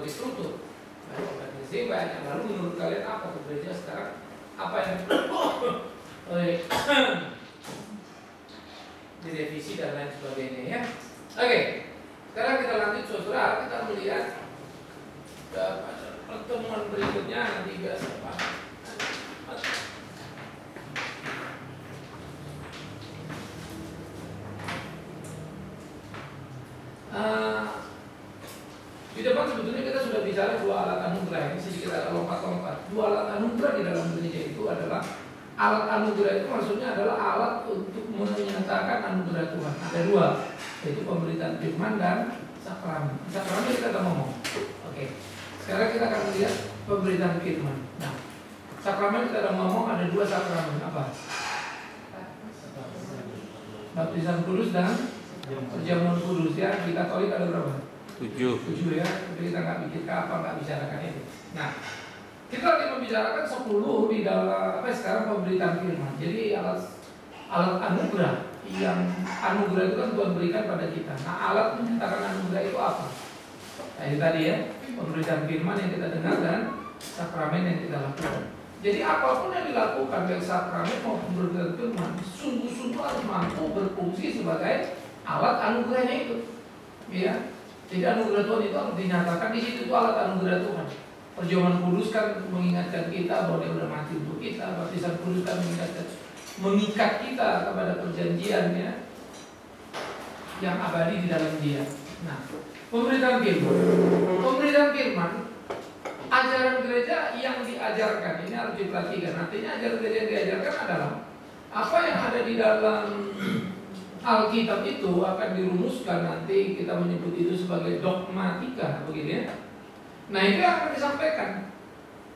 ditutup. Banyak organisasi, banyak. Lalu menurut kalian apa tuh gereja sekarang? Apa yang direvisi dan lain sebagainya ya? Oke, sekarang kita lanjut saudara, kita melihat pertemuan berikutnya nanti biasa Pak. Di depan sebetulnya kita sudah bicara dua alat anugerah. Ini sedikit agak lompat-lompat. Dua alat anugerah di dalam gereja itu adalah alat anugerah itu maksudnya adalah alat untuk menyatakan anugerah Tuhan. Ada dua, yaitu pemberitaan firman dan sakramen. Sakramen kita akan ngomong. Oke. Sekarang kita akan melihat pemberitaan firman. Nah, sakramen kita akan ngomong ada dua sakramen. Apa? Baptisan kudus dan perjamuan kudus ya. Di Katolik ada berapa? 7 ya, tapi kita nggak bikin apa, nggak bicarakan itu. Nah, kita lagi membicarakan 10 di dalam sekarang pemberitaan firman. Jadi alat anugerah yang anugerah itu kan Tuhan berikan pada kita. Nah, alat menyatakan anugerah itu apa? Nah, ini tadi ya, pemberitaan firman yang kita dengar dan sakramen yang kita lakukan. Jadi apapun yang dilakukan baik sakramen maupun pemberitaan firman, sungguh-sungguh harus mampu berfungsi sebagai alat anugerahnya itu. Ya. Jadi anugerah Tuhan itu harus dinyatakan di situ, itu alat anugerah Tuhan. Perjamuan kudus kan mengingatkan kita bahwa Dia sudah mati untuk kita. Baptisan kudus kan mengikat kita kepada perjanjiannya yang abadi di dalam Dia. Nah, pemberitaan firman, ajaran gereja yang diajarkan ini harus diperhatikan. Artinya ajaran gereja yang diajarkan adalah apa yang ada di dalam Alkitab itu akan dirumuskan, nanti kita menyebut itu sebagai dogmatika, begitu ya. Nah, itu yang akan disampaikan.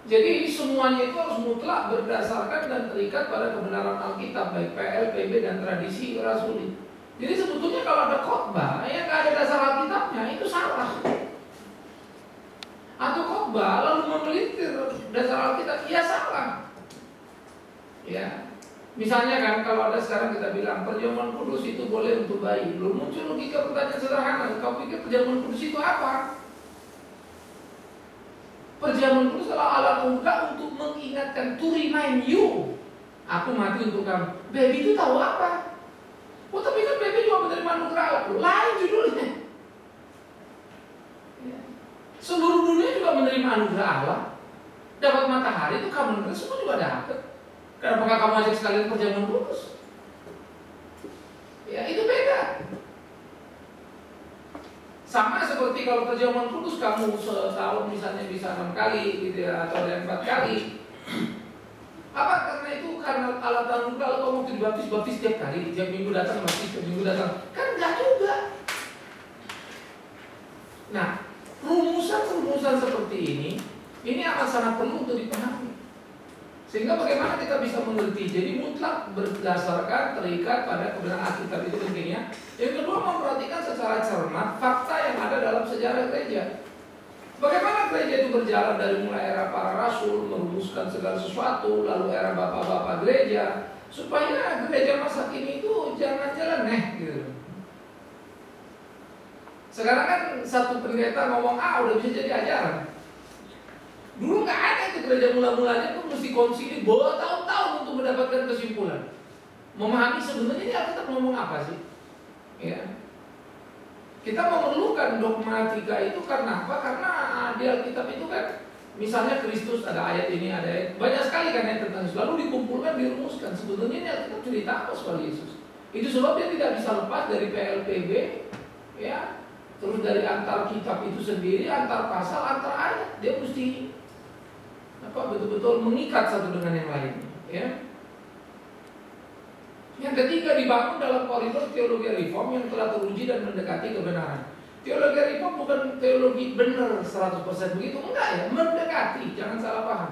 Jadi semuanya itu harus mutlak berdasarkan dan terikat pada kebenaran Alkitab, baik PL, PB dan tradisi rasuli. Jadi sebetulnya kalau ada khotbah yang nggak ada dasar Alkitabnya itu salah. Atau khotbah lalu memelintir dasar Alkitab, ya salah. Ya. Misalnya kan kalau ada sekarang kita bilang perjamuan kudus itu boleh untuk bayi, belum muncul logika pertanyaan sederhana. Kau pikir perjamuan kudus itu apa? Perjamuan kudus adalah alat anugerah untuk mengingatkan, to remind you, aku mati untuk kamu. Baby itu tahu apa? Oh, tapi kan baby juga menerima anugerah Allah. Lain judulnya. Seluruh dunia juga menerima anugerah Allah. Dapat matahari itu kamu semua juga dapat. Kenapa kamu ajak sekalian perjamuan kudus? Ya, itu beda. Sama seperti kalau perjamuan kudus kamu setahun misalnya bisa 6 kali gitu ya, atau ada 4 kali. Apa? Karena alat anugerah kalau kamu mau dibaptis tiap kali, tiap minggu datang baptis, tiap minggu datang. Kan enggak juga. Nah, rumusan seperti ini akan sangat perlu untuk dipahami. Sehingga bagaimana kita bisa mengerti. Jadi mutlak berdasarkan terikat pada kebenaran Alkitab itu pentingnya. Yang kedua, memperhatikan secara cermat fakta yang ada dalam sejarah gereja. Bagaimana gereja itu berjalan dari mulai era para rasul, merumuskan segala sesuatu, lalu era bapak-bapak gereja, supaya gereja masa kini itu jangan jalan gitu. Sekarang kan satu pendeta ngomong udah bisa jadi ajaran. Dulu nggak ada itu gereja mula-mulanya tuh mesti konsili bertahun-tahun untuk mendapatkan kesimpulan, memahami sebenarnya ini Alkitab ngomong apa sih. Ya, kita memerlukan dogmatika itu karena apa? Karena di Alkitab itu kan, misalnya Kristus ada ayat ini, ada ayat, banyak sekali kan yang tentang Yesus, lalu dikumpulkan, dirumuskan. Sebetulnya ini Alkitab cerita apa soal Yesus? Itu sebab dia tidak bisa lepas dari PLPB, ya, terus dari antar kitab itu sendiri, antar pasal, antar ayat, dia mesti betul-betul mengikat satu dengan yang lain, ya. Yang ketiga, dibangun dalam koridor teologi reform yang telah teruji dan mendekati kebenaran. Teologi reform bukan teologi benar 100% begitu, enggak ya, mendekati, jangan salah paham.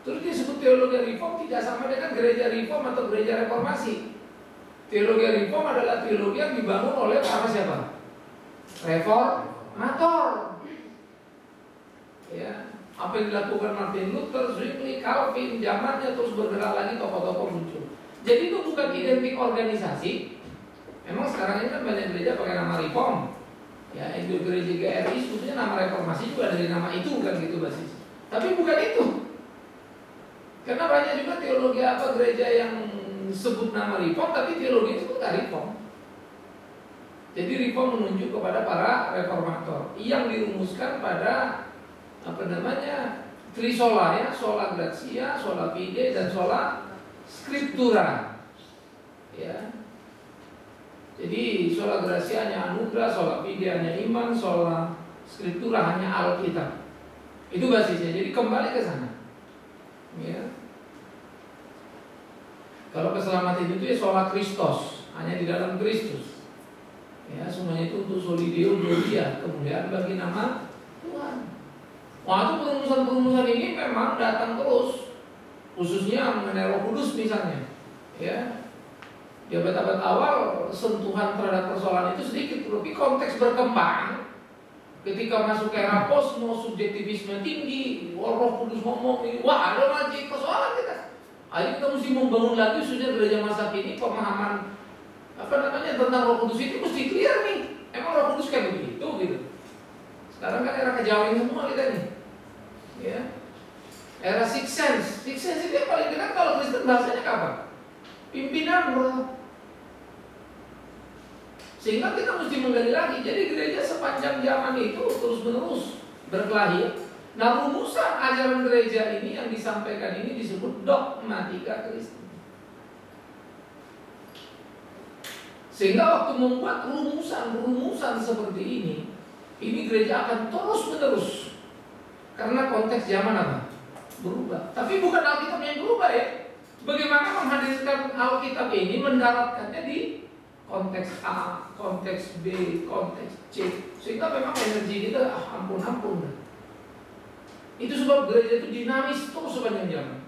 Terus disebut teologi reform tidak sama dengan gereja reform atau gereja reformasi. Teologi reform adalah teologi yang dibangun oleh para siapa? Reformator. Ya. Apa yang dilakukan Martin Luther, Zwingli, Calvin, zamannya terus bergerak lagi, tokoh-tokoh muncul. Jadi itu bukan identik organisasi. Memang sekarang ini kan banyak gereja pakai nama reform. Ya, gereja GRI sebetulnya nama reformasi juga dari nama itu kan gitu basis. Tapi bukan itu. Karena banyak juga teologi gereja yang sebut nama reform, tapi teologi itu bukan reform. Jadi reform menunjuk kepada para reformator yang dirumuskan pada trisola ya, sola gratia, sola fide dan sola scriptura. Ya. Jadi sola gratia hanya anugerah, sola fide hanya iman, sola scriptura hanya Alkitab. Itu basisnya. Jadi kembali ke sana. Ya. Kalau keselamatan itu ya sola Kristos, hanya di dalam Kristus. Ya, semuanya itu untuk solideo gloria, kemuliaan bagi nama Tuhan. Wah, itu perumusan-perumusan ini memang datang terus, khususnya mengenai Roh Kudus misalnya. Ya. Di abad-abad awal sentuhan terhadap persoalan itu sedikit, tapi konteks berkembang. Ketika masuk ke era kosmos, subjektivisme tinggi, Roh Kudus ngomong ini, wah ada lagi persoalan kita. Ayo kita mesti membangun lagi khususnya gereja masa kini pemahaman tentang Roh Kudus itu mesti clear nih. Emang Roh Kudus kayak begitu gitu. Sekarang kan era kejawen semua kita nih. Ya. Era sixth sense. Sixth sense itu yang paling dekat kalau Kristen bahasanya apa? Pimpinan Roh. Sehingga kita mesti menggali lagi. Jadi gereja sepanjang zaman itu terus-menerus berkelahi. Nah, rumusan ajaran gereja ini yang disampaikan ini disebut dogmatika Kristen. Sehingga waktu membuat rumusan seperti ini gereja akan terus-menerus. Karena konteks zaman apa? Berubah. Tapi bukan Alkitab yang berubah ya. Bagaimana menghadirkan Alkitab ini, mendaratkannya di konteks A, konteks B, konteks C. Sehingga memang energi kita ampun. Itu sebab gereja itu dinamis terus sepanjang zaman.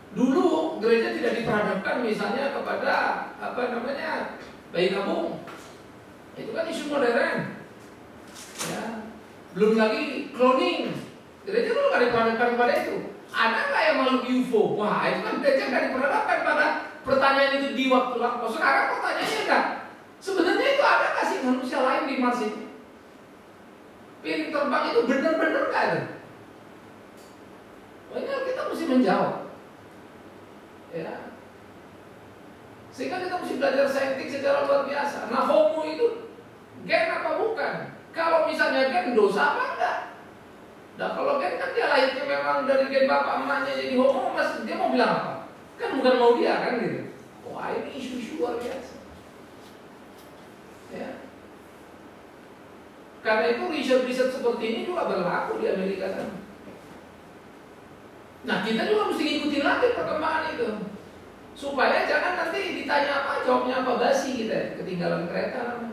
Dulu gereja tidak diperhadapkan misalnya kepada bayi tabung. Itu kan isu modern. Ya. Belum lagi cloning. Gereja dulu nggak diperhadapkan pada itu. Ada nggak yang makhluk UFO? Wah, itu kan gereja nggak diperhadapkan pada pertanyaan itu di waktu lampau. Sekarang pertanyaannya enggak. Sebenarnya itu ada nggak sih manusia lain di Mars itu? Piring terbang itu benar-benar nggak ada. Makanya kita mesti menjawab. Ya. Sehingga kita mesti belajar saintik secara luar biasa. Nah, homo itu gen apa bukan? Kalau misalnya gen, dosa apa enggak? Nah, kalau gen kan dia lahirnya memang dari gen bapak emaknya jadi homo, mas dia mau bilang apa? Kan bukan mau dia kan gitu. Wah, ini isu-isu luar biasa. Ya. Karena itu riset-riset seperti ini juga berlaku di Amerika sana. Nah, kita juga mesti ngikutin lagi perkembangan itu. Supaya jangan nanti ditanya apa, jawabnya apa, basi kita, ketinggalan kereta.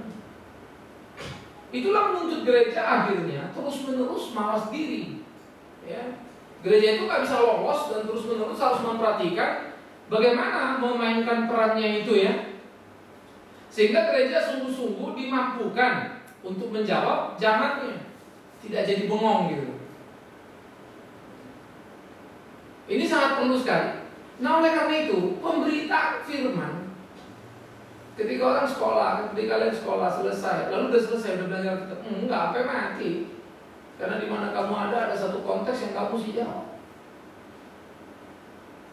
Itulah menuntut gereja akhirnya terus-menerus mawas diri. Ya. Gereja itu nggak bisa lolos dan terus-menerus harus memperhatikan bagaimana memainkan perannya itu ya. Sehingga gereja sungguh-sungguh dimampukan untuk menjawab zamannya, tidak jadi bengong gitu. Ini sangat perlu sekali. Nah, oleh karena itu pemberitaan firman, ketika orang sekolah, ketika kalian sekolah selesai, lalu udah selesai, udah belajar kita, enggak apa mati. Karena di mana kamu ada satu konteks yang kamu mesti jawab.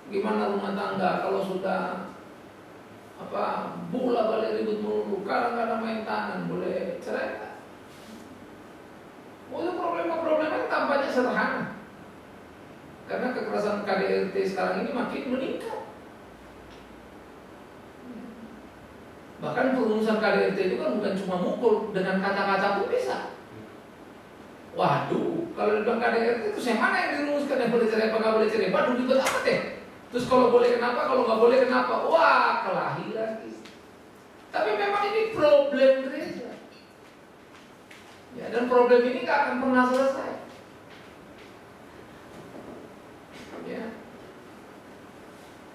Gimana rumah tangga kalau sudah bola balik ribut melulu, kadang-kadang main tangan, boleh cerai? Itu problema-problema tampaknya sederhana. Karena kekerasan KDRT sekarang ini makin meningkat. Bahkan perumusan KDRT itu kan bukan cuma mukul, dengan kata-kata pun bisa. Waduh, kalau dibilang KDRT itu yang mana yang dirumuskan, yang boleh cerai apa nggak boleh cerai? Waduh, ribet amat ya. Terus kalau boleh kenapa, kalau nggak boleh kenapa? Wah, kelahi lagi. Tapi memang ini problem gereja. Ya, dan problem ini nggak akan pernah selesai. Ya.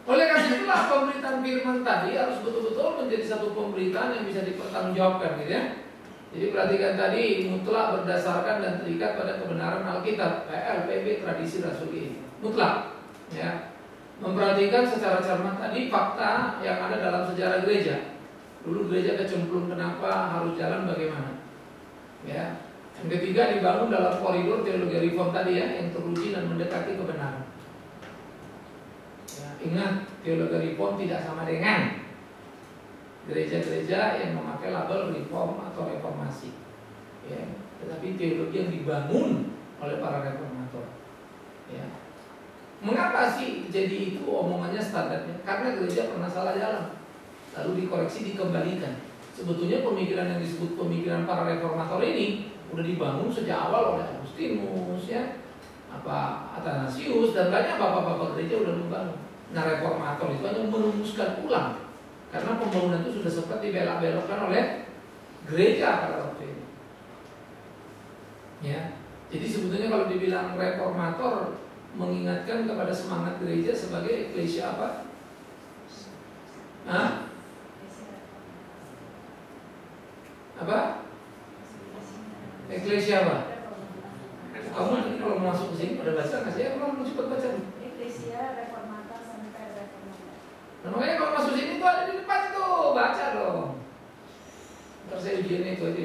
Oleh karena itulah pemberitaan firman tadi harus betul-betul menjadi satu pemberitaan yang bisa dipertanggungjawabkan, gitu ya. Jadi perhatikan tadi, mutlak berdasarkan dan terikat pada kebenaran Alkitab, LPB tradisi Rasul ini. Mutlak, ya. Memperhatikan secara cermat tadi fakta yang ada dalam sejarah gereja. Dulu gereja kecemplung, kenapa? Harus jalan bagaimana? Ya. Yang ketiga, dibangun dalam koridor teologi reform tadi ya, yang teruji dan mendekati kebenaran. Ya, ingat, teologi reform tidak sama dengan gereja-gereja yang memakai label reform atau reformasi. Ya, tetapi teologi yang dibangun oleh para reformator. Ya. Mengapa sih jadi itu omongannya standarnya? Karena gereja pernah salah jalan, lalu dikoreksi, dikembalikan. Sebetulnya pemikiran yang disebut pemikiran para reformator ini udah dibangun sejak awal oleh Agustinus, ya, Athanasius dan banyak bapak-bapak gereja udah membangun. Nah, reformator itu hanya merumuskan ulang karena pembangunan itu sudah sempat dibelok-belokkan oleh gereja pada waktu itu. Ya, jadi sebetulnya kalau dibilang reformator mengingatkan kepada semangat gereja sebagai eklesia apa? Hah? Apa? Eklesia apa? Kamu nanti kalau masuk ke sini pada baca nggak sih? Ya, kamu cepat baca. Eklesia reformator sampai reformator. Nah, makanya kalau masuk sini tuh ada di depan itu, baca dong. Ntar saya ujian itu aja.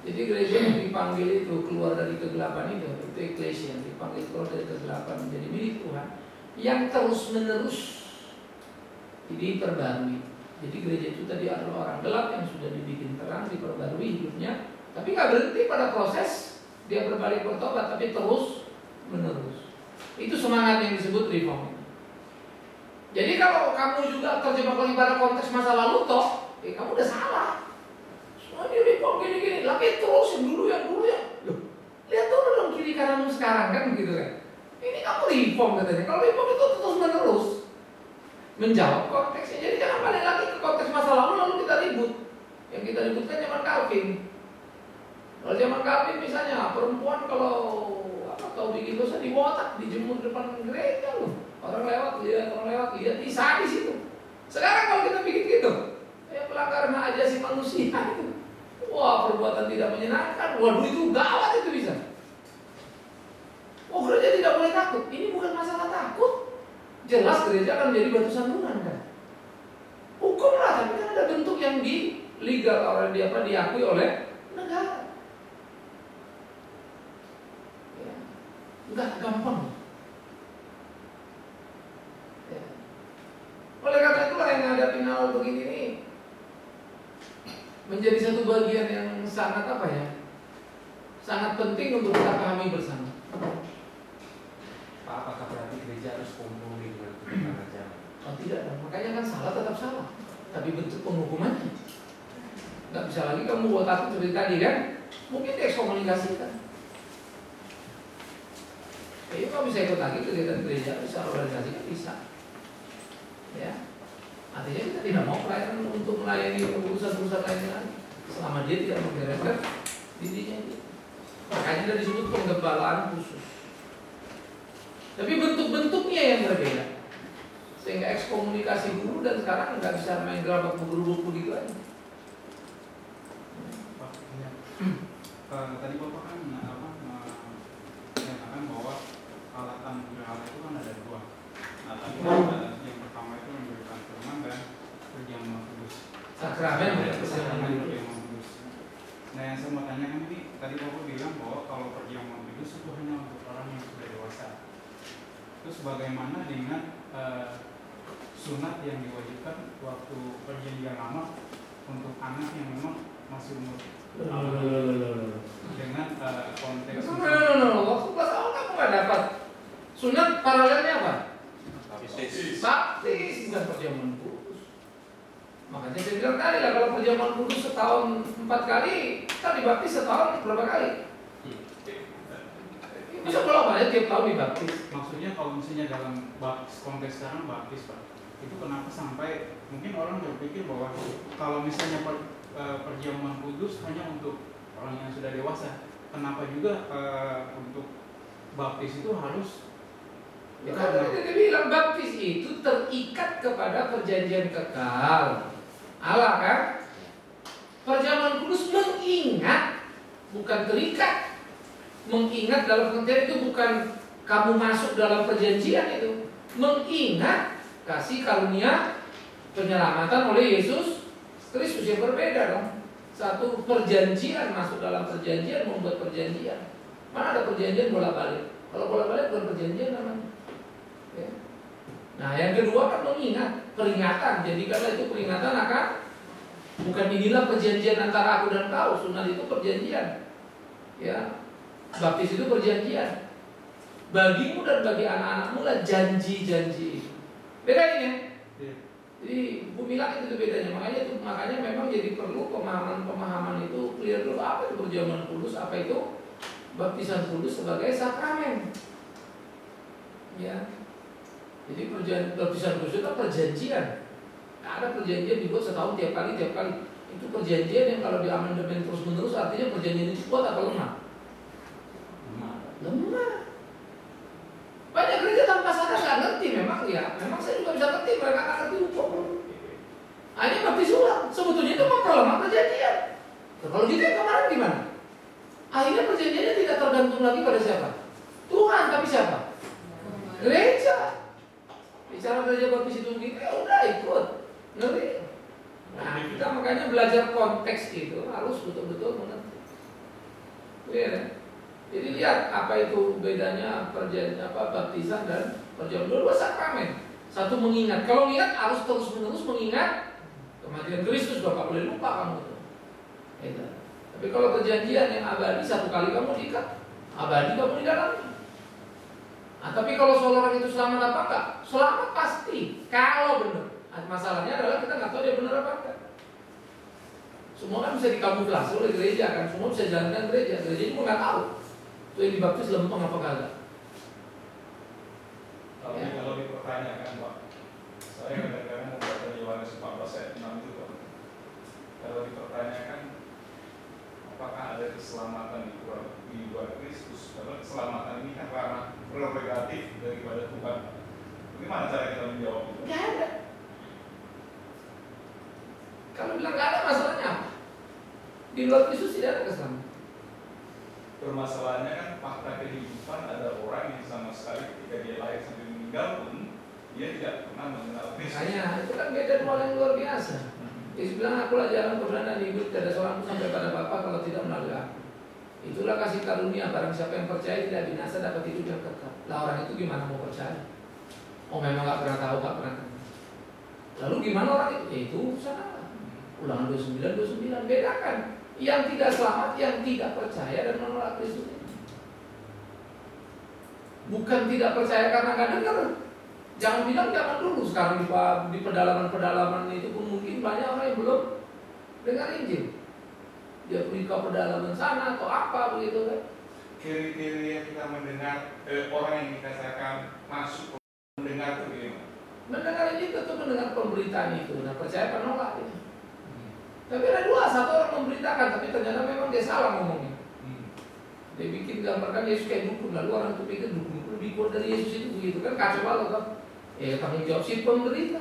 Jadi gereja yang dipanggil itu keluar dari kegelapan itu eklesia yang dipanggil keluar dari kegelapan menjadi milik Tuhan, yang terus menerus diperbarui. Jadi gereja itu tadi adalah orang gelap yang sudah dibikin terang, diperbarui hidupnya, tapi nggak berhenti pada proses dia berbalik bertobat, tapi terus menerus. Itu semangat yang disebut reform. Jadi kalau kamu juga terjebak lagi pada konteks masa lalu toh, kamu udah salah. Semua di reform gini-gini, lagi terus yang dulu ya. Loh, lihat dulu dong kiri kananmu sekarang kan begitu kan. Ini kamu reform katanya. Kalau reform itu terus menerus menjawab konteksnya. Jadi jangan balik lagi ke konteks masa lalu kita ribut. Yang kita ributkan zaman Calvin. Kalau zaman Calvin misalnya perempuan kalau tahu bikin dosa dibotak, dijemur depan gereja loh. Orang lewat lihat bisa di situ. Sekarang kalau kita bikin gitu, pelanggaran hak asasi manusia itu. Wah, perbuatan tidak menyenangkan. Waduh, itu gawat itu bisa. Oh, gereja tidak boleh takut. Ini bukan masalah takut. Jelas gereja akan menjadi batu sandungan kan. Hukumlah, tapi kan ada bentuk yang legal orang diakui oleh negara. Ya. Enggak gampang. Ya. Oleh karena itulah yang hadapi hal begini nih menjadi satu bagian yang sangat sangat penting untuk kita pahami bersama. Pak, apakah berarti gereja harus kompromi dengan kebenaran aja? Oh tidak, makanya kan salah tetap salah, tapi bentuk penghukumannya nggak bisa lagi kamu buat takut seperti tadi kan? Mungkin diekskomunikasikan. Kayaknya kalau bisa ikut lagi kegiatan gereja, bisa organisasi kan bisa. Ya, artinya kita tidak mau pelayanan untuk melayani urusan-urusan lainnya selama dia tidak membereskan dirinya. Makanya sudah disebut penggembalaan khusus. Tapi bentuk-bentuknya yang berbeda, sehingga ekskomunikasi dulu dan sekarang nggak bisa main gerabak bergerubuk begitu aja. Tadi Bapak kan menyatakan bahwa alat anugerah Allah itu kan ada dua. Nah, tadi yang pertama itu memberikan firman dan perjamuan kudus. Sakramen perjamuan kudus. Nah, yang saya mau tanyakan ini, tadi Bapak bilang bahwa kalau perjamuan kudus itu hanya untuk orang yang sudah dewasa. Terus bagaimana dengan sunat yang diwajibkan waktu perjanjian lama untuk anak yang memang masih umur dengan konteks waktu pas awal kamu nggak dapat sunat paralelnya apa? Baptis bukan perjamuan kudus. Makanya saya bilang tadi lah kalau perjamuan kudus setahun 4 kali, kita dibaptis setahun berapa kali? Masa kalau banyak tiap tahun dibaptis? Maksudnya kalau misalnya dalam konteks sekarang baptis Pak, itu kenapa sampai mungkin orang berpikir bahwa kalau misalnya perjamuan kudus hanya untuk orang yang sudah dewasa, kenapa juga untuk baptis itu harus? Ya kan dia bilang baptis itu terikat kepada perjanjian kekal Allah kan? Perjamuan kudus mengingat, bukan terikat. Mengingat dalam konteks itu bukan kamu masuk dalam perjanjian itu, mengingat kasih karunia penyelamatan oleh Yesus Kristus yang berbeda dong. Satu perjanjian, masuk dalam perjanjian, membuat perjanjian. Mana ada perjanjian bolak-balik? Kalau bolak-balik bukan perjanjian namanya. Ya. Nah, yang kedua kan mengingat, peringatan. Jadi karena itu peringatan akan, bukan inilah perjanjian antara aku dan kau. Sunat itu perjanjian. Ya, baptis itu perjanjian. Bagimu dan bagi anak-anakmu lah janji-janji. Beda ini. Jadi bumi langit itu bedanya. Makanya memang jadi perlu pemahaman itu clear dulu. Apa itu perjamuan kudus? Apa itu baptisan kudus sebagai sakramen? Ya. Jadi baptisan kudus itu perjanjian. Nah, ada perjanjian dibuat setahun tiap kali. Itu perjanjian yang kalau diamandemen terus menerus, artinya perjanjian itu kuat atau lemah? Lemah. Banyak gereja tanpa sadar nggak ngerti memang ya. Memang saya juga bisa ngerti, mereka nggak ngerti hukum. Hanya baptis ulang. Sebetulnya itu memperlemah perjanjian. Nah, kalau gitu yang kemarin gimana? Akhirnya perjanjiannya tidak tergantung lagi pada siapa? Tuhan, tapi siapa? Gereja. Bicara gereja baptis itu gitu, ya udah ikut. Ngerti? Nah, kita makanya belajar konteks itu harus betul-betul mengerti. Ya. Jadi lihat apa itu bedanya baptisan dan perjamuan. Dua sakramen. Satu mengingat. Kalau mengingat harus terus-menerus mengingat kematian Kristus. Bapak boleh lupa kamu itu. Gitu. Tapi kalau perjanjian yang abadi, satu kali kamu diikat, abadi kamu di dalamnya. Nah, tapi kalau soal orang itu selamat apa enggak? Selamat pasti. Kalau benar. Masalahnya adalah kita nggak tahu dia benar apa enggak. Semua kan bisa dikamuflase oleh gereja kan. Semua bisa jalankan gereja. Gereja ini nggak tahu. Itu yang dibaptis lempeng apa kagak? Kalau dipertanyakan Pak, saya kadang-kadang membaca Yohanes 14 ayat 6 itu Pak. Kalau dipertanyakan apakah ada keselamatan di luar Kristus? Karena keselamatan ini kan ranah prerogatif daripada Tuhan. Bagaimana cara kita menjawab itu? Nggak ada. Kalau bilang nggak ada, masalahnya apa? Di luar Kristus tidak ada keselamatan. Permasalahannya kan fakta kehidupan, ada orang yang sama sekali ketika dia lahir sampai meninggal pun dia tidak pernah mengenal Kristus. Makanya itu kan beda dua yang luar biasa. Yesus bilang, akulah jalan kebenaran dan hidup, tidak ada seorang pun sampai pada Bapa kalau tidak melalui aku. Itulah kasih karunia, barang siapa yang percaya tidak binasa dapat hidup yang kekal. Lah orang itu gimana mau percaya? Oh memang nggak pernah tahu, nggak pernah tahu. Lalu gimana orang itu? Itu salah. Ulangan 29 bedakan. Yang tidak selamat, yang tidak percaya dan menolak Kristus. Bukan tidak percaya karena nggak dengar. Jangan bilang zaman dulu. Sekarang di pedalaman-pedalaman itu pun mungkin banyak orang yang belum dengar Injil. Dia pergi ke pedalaman sana atau apa begitu kan? Kriteria kita mendengar orang yang kita katakan masuk mendengar itu gimana? Mendengar Injil tentu mendengar pemberitaan itu. Nah percaya apa nolak itu? Tapi ada dua, satu orang memberitakan, tapi ternyata memang dia salah ngomongnya. Dia bikin gambarkan Yesus kayak dukun, lalu orang itu pikir dukun lebih kuat dari Yesus itu begitu kan kacau balau kan? Tanggung jawab si pemberita.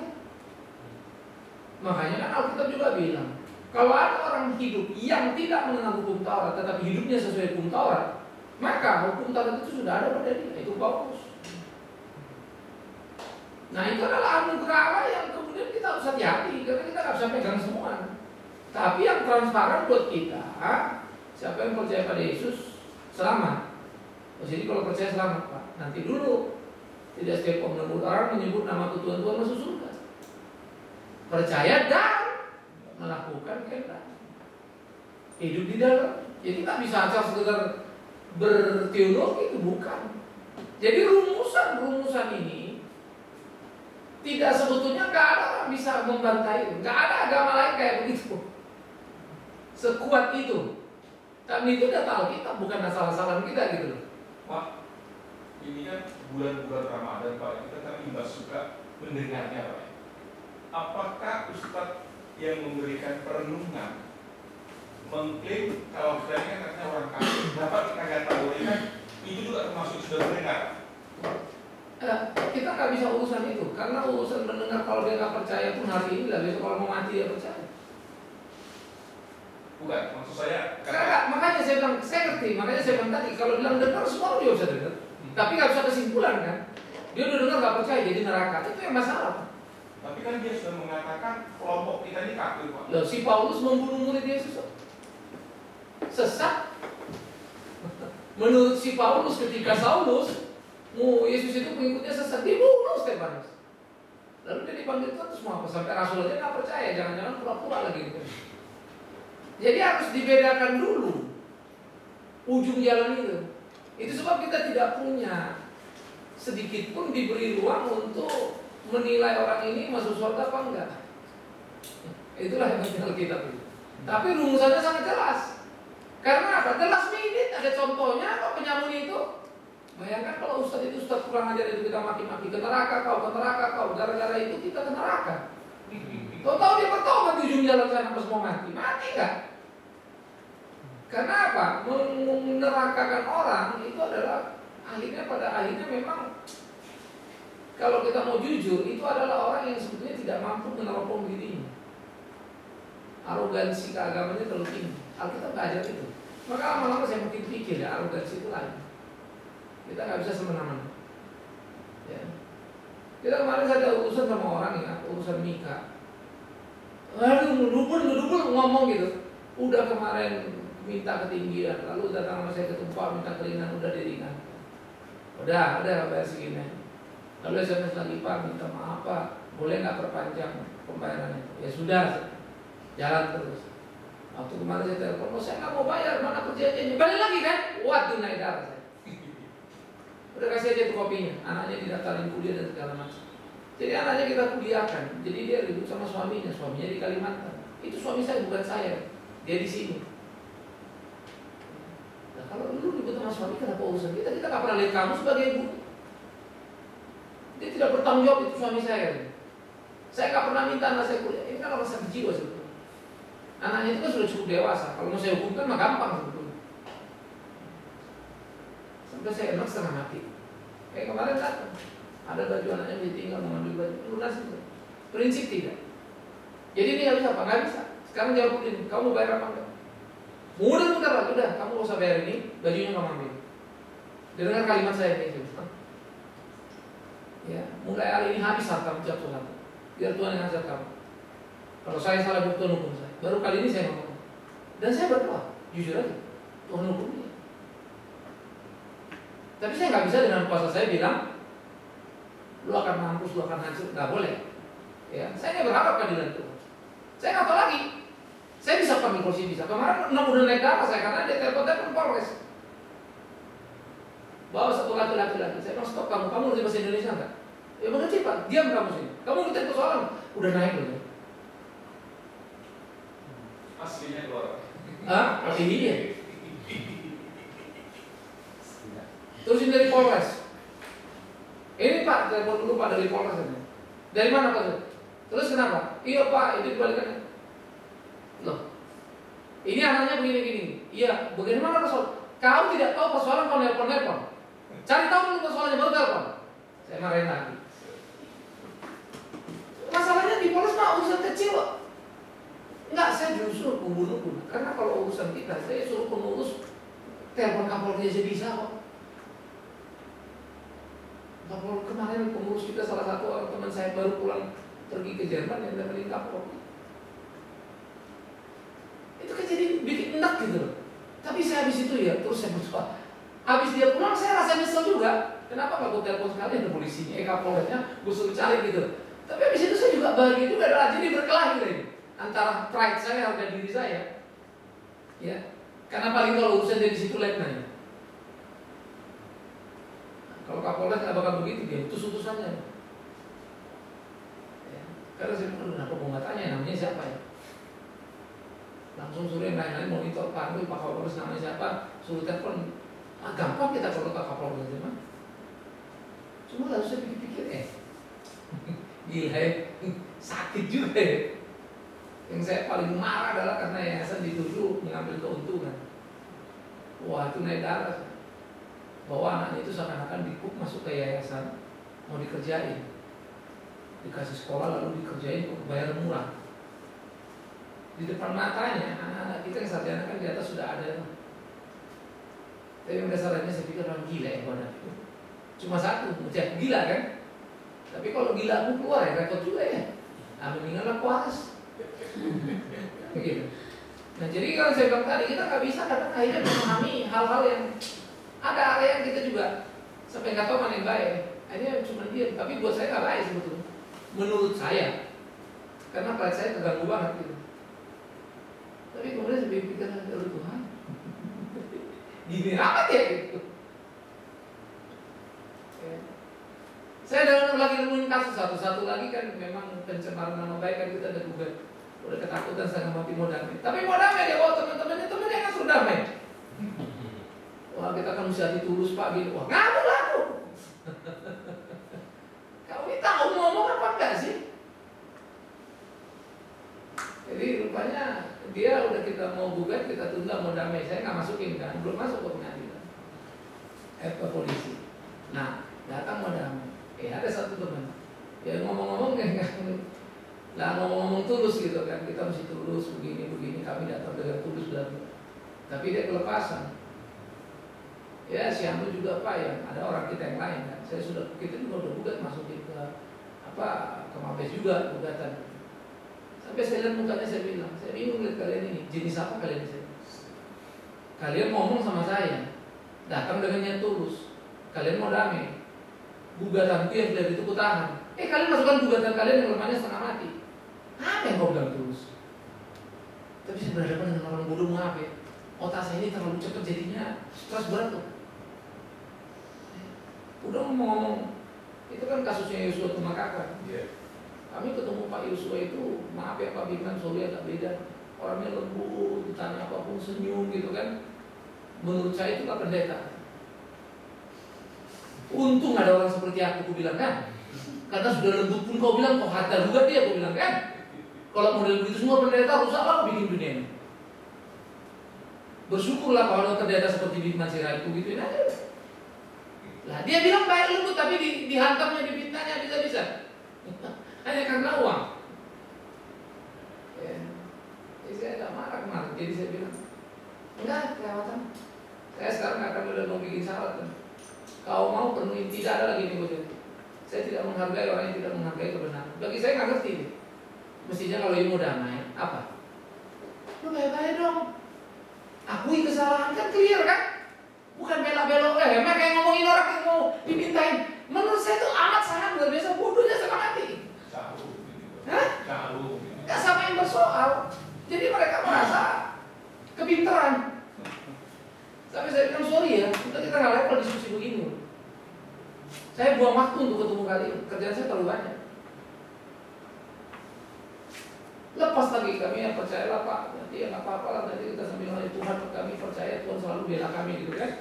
Makanya kan Alkitab juga bilang, kalau ada orang hidup yang tidak mengenal hukum Taurat, tetapi hidupnya sesuai hukum Taurat, maka hukum Taurat itu sudah ada pada dia. Itu Paulus. Nah itu adalah anugerah Allah yang kemudian kita harus hati-hati karena kita nggak bisa pegang semua. Tapi yang transparan buat kita, siapa yang percaya pada Yesus selamat. Jadi kalau percaya selamat Pak. Nanti dulu tidak setiap orang menyebut nama Tuhan masuk surga. Percaya dan melakukan kehendak. Hidup di dalam. Jadi tak bisa asal sekedar berteologi itu bukan. Jadi rumusan ini tidak sebetulnya nggak ada orang bisa membantai. Nggak ada agama lain kayak begitu. Sekuat itu. Tapi itu data Alkitab, bukan asal-asalan kita gitu loh. Pak, ini kan bulan-bulan Ramadan Pak, kita kan nggak suka mendengarnya Pak. Apakah Ustadz yang memberikan perenungan mengklaim kalau kita ini kan katanya orang kafir, dapat kita nggak tahu ini kan itu juga termasuk sudah mendengar? Kita nggak bisa urusan itu, karena urusan mendengar kalau dia nggak percaya pun hari ini lah, besok kalau mau mati dia percaya. Bukan, maksud saya Makanya saya bilang, saya ngerti, makanya saya bilang tadi kalau bilang dengar semua dia bisa dengar, tapi nggak bisa kesimpulan kan. Dia udah dengar nggak percaya jadi neraka, itu yang masalah. Tapi kan dia sudah mengatakan kelompok kita ini kafir, Pak. Loh, si Paulus membunuh murid Yesus. Sesat. Menurut si Paulus ketika Saulus, Yesus itu pengikutnya sesat, dibunuh Stefanus. Lalu dia dipanggil Tuhan, terus mau apa? Sampai Rasul aja nggak percaya, jangan-jangan pura-pura lagi gitu. Jadi harus dibedakan dulu ujung jalan itu. Itu sebab kita tidak punya sedikit pun diberi ruang untuk menilai orang ini masuk surga apa enggak. Itulah yang penting Alkitab itu. Tapi rumusannya sangat jelas. Karena apa? Jelas minit, ada contohnya kok penyamun itu. Bayangkan kalau ustaz itu ustaz kurang ajar itu kita maki-maki, ke neraka kau, gara-gara itu kita ke neraka. Tahu dia bertobat di ujung jalan sana pas mau mati nggak? Karena apa? Menerakakan orang itu adalah pada akhirnya memang kalau kita mau jujur itu adalah orang yang sebetulnya tidak mampu meneropong dirinya. Arogansi keagamannya terlalu tinggi. Alkitab nggak ajar itu. Maka lama-lama saya makin pikir ya arogansi itu lain. Kita nggak bisa semena-mena. Ya. Kita kemarin ada urusan sama orang ya, urusan nikah. Aduh, ngedubul ngomong gitu. Udah kemarin minta ketinggian, lalu datang sama saya ke tempat minta keringan, udah diringan. Udah bayar segini. Lalu SMS lagi, Pak, minta maaf Pak, boleh nggak perpanjang pembayarannya? Ya sudah, jalan terus. Waktu kemarin saya telepon, saya nggak mau bayar, mana perjanjiannya? Balik lagi kan? Waduh, naik darah saya. Udah kasih aja tuh kopinya, anaknya didaftarin kuliah dan segala macam. Jadi anaknya kita kuliahkan, jadi dia ribut sama suaminya di Kalimantan. Itu suami saya bukan saya, dia di sini. Nah kalau lu ribut sama suami kenapa urusan kita? Kita nggak pernah lihat kamu sebagai ibu. Dia tidak bertanggung jawab itu suami saya. Saya nggak pernah minta anak saya kuliah. Ini kan orang sakit jiwa sebetulnya. Anaknya itu kan sudah cukup dewasa. Kalau mau saya hukumkan mah gampang sebetulnya. Sampai saya enak setengah mati. Kayak kemarin datang, ada baju anaknya ditinggal mengambil baju, lunas itu. Prinsip tidak. Jadi ini nggak bisa apa? Nggak bisa. Sekarang jawab ini, kamu mau bayar apa enggak? Mudah lah, udah, kamu nggak usah bayar ini, bajunya kamu ambil. Dia dengar kalimat saya kayak gitu. Ya, mulai hari ini habis hartamu jatuh satu. Biar Tuhan yang ajar kamu. Kalau saya salah, Tuhan hukum saya. Baru kali ini saya ngomong. Dan saya berdoa, jujur aja, Tuhan hukum dia. Tapi saya nggak bisa dengan kuasa saya bilang, lu akan mampus, lu akan hancur, nggak boleh. Ya, saya nggak berharap keadilan Tuhan. Saya nggak tahu lagi. Saya bisa panggil polisi bisa. Kemarin udah naik darah saya karena dia telepon Polres. Bawa satu laki-laki lagi. Saya bilang stop kamu ngerti bahasa Indonesia nggak? Ya mengerti Pak, diam kamu sini. Kamu ngerti persoalan, udah naik loh. Aslinya keluar. Iya. Terusin dari Polres. Ini Pak, telepon dulu Pak dari Polres ini. Dari mana Pak? Terus kenapa? Iya Pak, itu dibalikannya. Loh, ini anaknya begini-gini. Iya, bagaimana persoalan? Kau tidak tahu persoalan, kau nelpon. Cari tahu dulu persoalannya, baru telepon. Saya marahin lagi. Masalahnya di Polres Pak, urusan kecil Pak. Enggak, saya justru pembunuh pun. Karena kalau urusan kita, saya suruh pengurus telepon Kapolri aja bisa kok. Kapolri kemarin pengurus kita salah satu orang teman saya baru pulang pergi ke Jerman yang nemenin Kapolri. Itu kan jadi bikin enak gitu loh. Tapi saya habis itu ya, terus saya berdoa. Habis dia pulang saya rasa nyesel juga. Kenapa nggak gue telepon sekali ada polisinya, Kapolresnya, gue suruh cari gitu. Tapi habis itu saya juga bahagia juga, jadi berkelahi gitu ini. Antara pride saya, harga diri saya. Ya, karena paling kalau urusan dari situ letnan. Kalau Kapolres nggak bakal begitu, dia utus-utusannya. Ya. Karena saya bilang, kenapa gue nggak tanya namanya siapa ya? Langsung suruh yang lain-lain monitor Pak Kapolres namanya siapa, suruh telepon. Gampang kita kalau Pak Kapolres aja mah. Cuma lalu saya pikir-pikir gila ya, sakit juga ya. Yang saya paling marah adalah karena yayasan dituduh mengambil keuntungan. Wah itu naik darah. Bahwa anaknya itu seakan-akan dikuk masuk ke yayasan, mau dikerjain, dikasih sekolah lalu dikerjain untuk bayar murah. Di depan matanya anak-anak kita yang sarjana kan di atas sudah ada. Tapi yang dasarnya saya pikir orang gila ya pada. Cuma satu, gila kan? Tapi kalau gila aku keluar ya repot juga ya. Nah, mendingan aku waras. Begitu. Nah jadi kalau saya bilang tadi kita nggak bisa kadang akhirnya memahami hal-hal yang ada area yang kita juga sampai nggak tahu mana yang baik. Akhirnya cuma diam. Tapi buat saya nggak baik sebetulnya. Menurut saya, karena pride saya terganggu banget gitu. Tapi kemudian saya pikir dari Tuhan, gini amat ya gitu. Ya. Saya lagi nemuin kasus satu lagi kan memang pencemaran nama baik kan kita ada juga. Udah ketakutan saya mati mau damai. Tapi mau damai dia bawa teman-temannya kan sudah damai. Wah kita kan mesti hati tulus Pak gitu. Wah ngamuk lah aku. Kamu ini tahu ngomong apa enggak sih? Jadi rupanya dia udah kita mau gugat kita tunda mau damai. Saya nggak masukin kan, belum masuk ke pengadilan. Ke polisi. Nah datang mau damai. Ada satu teman. Ya ngomong-ngomong kayak lah ngomong-ngomong tulus gitu kan, kita mesti tulus begini kami datang dengan tulus dan tapi dia kelepasan. Ya si Amru juga Pak ya, ada orang kita yang lain kan. Kita juga udah gugat masukin ke ke Mabes juga gugatan. Sampai saya lihat mukanya saya bilang, saya bingung lihat kalian ini jenis apa kalian ini? Kalian ngomong sama saya, datang dengan niat tulus, kalian mau damai, gugatanku yang sudah itu kutahan. Kalian masukkan gugatan kalian yang lemahnya setengah mati. Apa yang kau bilang tulus? Tapi saya berhadapan dengan orang bodoh maaf ya. Otak saya ini terlalu cepat jadinya stres berat tuh. Udah ngomong-ngomong, itu kan kasusnya Yosua Tumakaka. Kami ketemu Pak Yosua itu, maaf ya Pak Bintang, soalnya agak beda. Orangnya lembut, ditanya apapun senyum gitu kan. Menurut saya itu gak pendeta. Untung ada orang seperti aku bilang kan. Karena sudah lembut pun kau bilang, kau hatta juga dia, aku bilang kan. Kalau model begitu semua pendeta rusak lah bikin dunia ini. Bersyukurlah kalau ada pendeta seperti Bintang Sirait gituin aja. Lah dia bilang baik lembut tapi dihantamnya, dipintanya bisa-bisa. Hanya karena uang. Ya. Jadi saya tidak marah kemarin. Jadi saya bilang, enggak kelewatan. Saya sekarang akan udah mau bikin syarat. Kau mau penuhi, tidak ada lagi negosiasi. Saya tidak menghargai orang yang tidak menghargai kebenaran. Bagi saya nggak ngerti. Mestinya kalau ilmu damai, apa? Lu baik-baik dong. Akui kesalahan kan clear kan? Bukan belok-belok, emang kayak ngomongin orang yang mau dipintain. Menurut saya itu amat sangat luar biasa bodohnya setengah mati. Jauh. Gak sama yang bersoal. Jadi mereka merasa kepintaran. Sampai saya bilang sorry ya, kita nggak level diskusi begini. Saya buang waktu untuk ketemu kalian. Kerjaan saya terlalu banyak. Lepas lagi kami yang percayalah Pak, nanti ya nggak apa-apa lah, nanti kita sambil oleh Tuhan kami percaya Tuhan selalu bela kami gitu kan.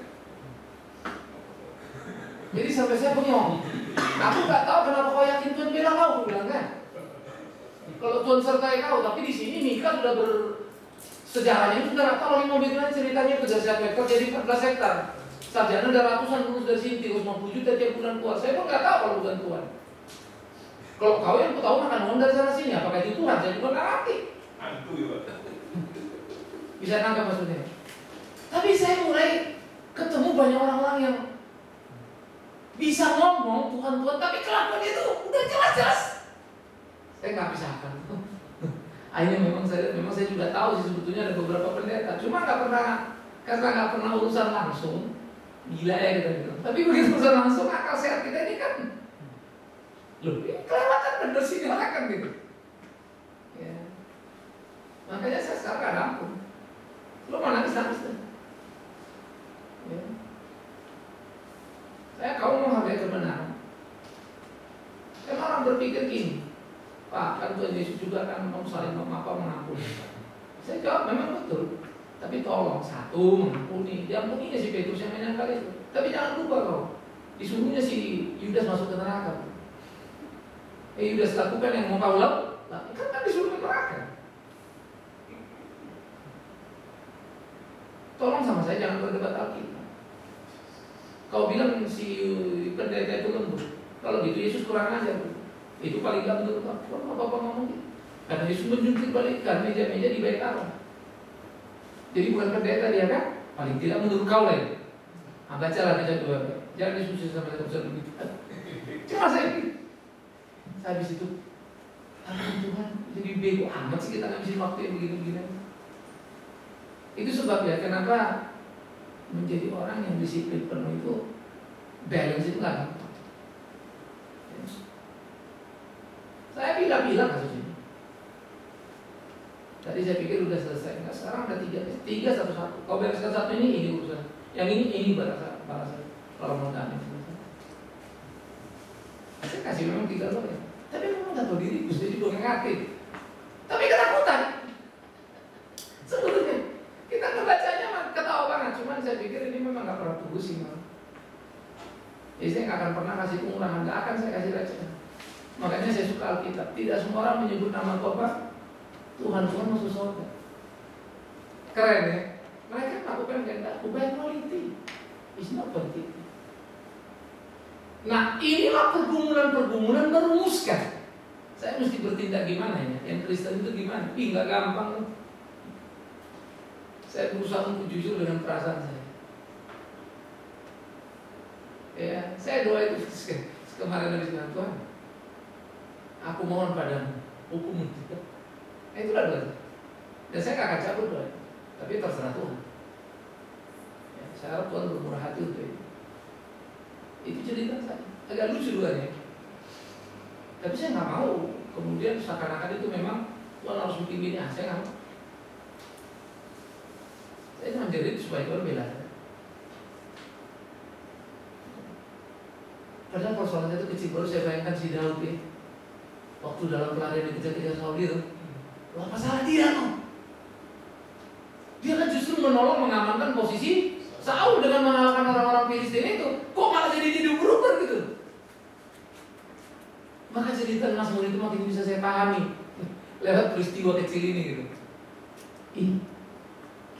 Jadi sampai saya bengong. Aku nggak tahu kenapa kau yakin Tuhan bela kau, aku bilang kan. Kalau Tuhan sertai kau, tapi di sini Mika sudah sejarahnya itu sudah kalau 5 bulan ceritanya kerja 1 hektar jadi 14 hektar. Sarjana udah ratusan lulus dari sini, 350 juta tiap bulan keluar. Saya pun nggak tahu kalau bukan Tuhan. Kalau kau yang tahu makan uang dari sana sini, apakah itu Tuhan? Saya juga nggak ngerti. Hantu ya Pak. Bisa nangkap maksudnya. Tapi saya mulai ketemu banyak orang-orang yang bisa ngomong Tuhan, tapi kelakuan itu udah jelas-jelas. Saya nggak bisa akan. Akhirnya memang saya juga tahu sih sebetulnya ada beberapa pendeta, cuma karena nggak pernah urusan langsung, gila ya kita bilang. Tapi begitu urusan langsung, akal sehat kita ini kan, loh ini kelewatan bener sih orang kan gitu. Ya. Makanya saya sekarang nggak ampun. Lo mau nangis deh. Ya. Saya kamu menghargai kebenaran. Kan orang berpikir gini, Pak, kan Tuhan Yesus juga kan mau saling mengampuni. Saya jawab memang betul. Tapi tolong satu mengampuni. Diampuninya si Petrus yang menyangkal itu. Tapi jangan lupa kau, disuruhnya si Yudas masuk ke neraka. Yudas lakukan yang mau kau lakukan, kan disuruh ke neraka. Tolong sama saya jangan berdebat Alkitab. Kau bilang si pendeta itu lembut. Kalau gitu Yesus kurang ajar. Itu paling gak menurut aku. Apa-apa ngomong gitu. Karena Yesus menjungkit balikkan meja-meja di bait Allah. Jadi bukan pendeta dia kan? Paling tidak menurut kau lah ya. Bacalah meja 2. Jangan diskusi sama saya begitu. Cuma saya gitu. Habis itu, aduh Tuhan, jadi bego amat sih kita ngabisin waktu yang begini-begini. Itu sebabnya kenapa menjadi orang yang disiplin penuh itu balance itu nggak gampang. Saya bilang kasus ini. Tadi saya pikir udah selesai, nah, sekarang ada tiga satu-satu. Kau bereskan satu ini urusan. Yang ini bahasa kalau mau damai. Saya kasih memang 3 loh ya. Tapi memang nggak tahu diri, jadi gue ngerti. Tapi ketakutan. Sebetulnya kita ngebacanya ketawa banget, cuman saya pikir ini memang nggak pernah pusing. Jadi saya nggak akan pernah kasih pengurahan, nggak akan saya kasih receh. Makanya saya suka Alkitab. Tidak semua orang menyebut nama Tuhan masuk surga. Keren ya. Mereka melakukan kehendak bukan quality, it's not quantity. Nah inilah pergumulan merumuskan. Saya mesti bertindak gimana ya? Yang Kristen itu gimana? Nggak gampang. Saya berusaha untuk jujur dengan perasaan saya. Ya, saya doa itu kemarin dari Tuhan. Aku mohon padamu hukum itu. Itulah doa. Dan saya nggak akan cabut doa. Tapi terserah Tuhan. Ya, saya harap Tuhan bermurah hati untuk itu. Itu cerita saya. Agak lucu doanya. Tapi saya nggak mau. Kemudian seakan-akan itu memang Tuhan harus bikin gini. Saya nggak mau. Saya cuma jadi supaya Tuhan bela saya. Padahal persoalan itu kecil, baru saya bayangkan si Daud ya. Waktu dalam pelarian dikejar-kejar Saul itu, apa salah dia tuh? Dia kan justru menolong mengamankan posisi Saul dengan mengalahkan orang-orang Filistin itu. Kok malah jadi berubah gitu? Maka cerita Mazmur itu makin bisa saya pahami lewat peristiwa kecil ini gitu.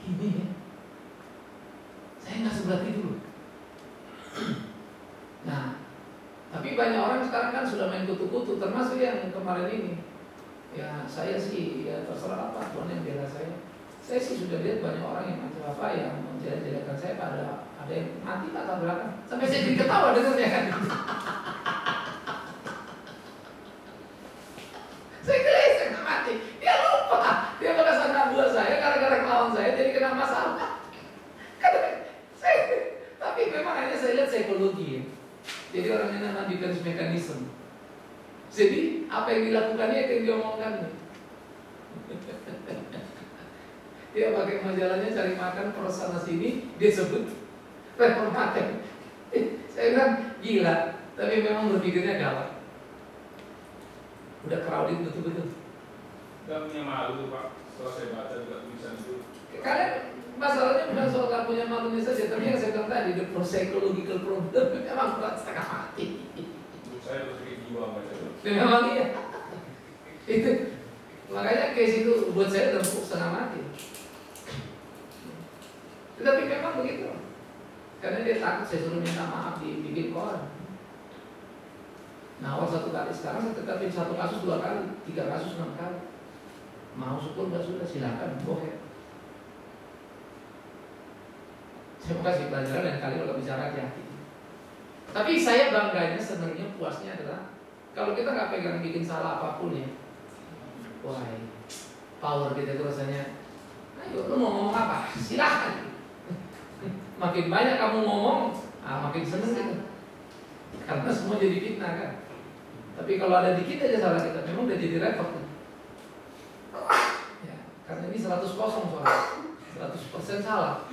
Ini ya, saya nggak seberat itu loh. Nah, tapi banyak orang sekarang kan sudah main kutu-kutu, termasuk yang kemarin ini. Ya saya sih ya terserah apa Tuhan yang bela saya. Saya sih sudah lihat banyak orang yang macam apa yang menjelek-jelekan saya, ada yang mati latar belakang. Sampai saya jadi ketawa dengarnya kan. Saya kira saya nggak mati. Dia lupa. Dia bekas anak buah saya gara-gara kelawan saya jadi kena masalah. Tapi memang hanya saya lihat psikologi ya. Jadi orang ini namanya defense mechanism. Jadi apa yang dilakukannya itu yang diomongkan. Dia pakai majalahnya cari makan terus sana sini, dia sebut reformator. Saya bilang gila, tapi memang berpikirnya galak. Udah crowded betul-betul. Gak punya malu tuh Pak, setelah saya baca juga tulisan itu. Kalian masalahnya bukan soal gak punya malunya saja, tapi yang saya bilang tadi, the psychological problem memang berat setengah mati. Saya berpikir jiwa baca itu. Memang iya. Itu makanya case itu buat saya udah setengah mati. Tetapi memang begitu. Karena dia takut saya suruh minta maaf dibikin koran. Nah awal 1 kali, sekarang saya tetapin 1 kasus 2 kali, 3 kasus 6 kali. Mau syukur nggak sudah silakan, boleh. Saya mau kasih pelajaran dan kali kalau bicara hati-hati. Tapi saya bangganya, senangnya, puasnya adalah kalau kita nggak pegang bikin salah apapun ya, wah, power kita itu rasanya. Ayo, lu mau ngomong apa? Silahkan. Makin banyak kamu ngomong, makin seneng gitu. Karena semua jadi fitnah kan. Tapi kalau ada dikit aja salah kita, memang udah jadi repot. Ya, karena ini 100-0 soalnya, 100% salah.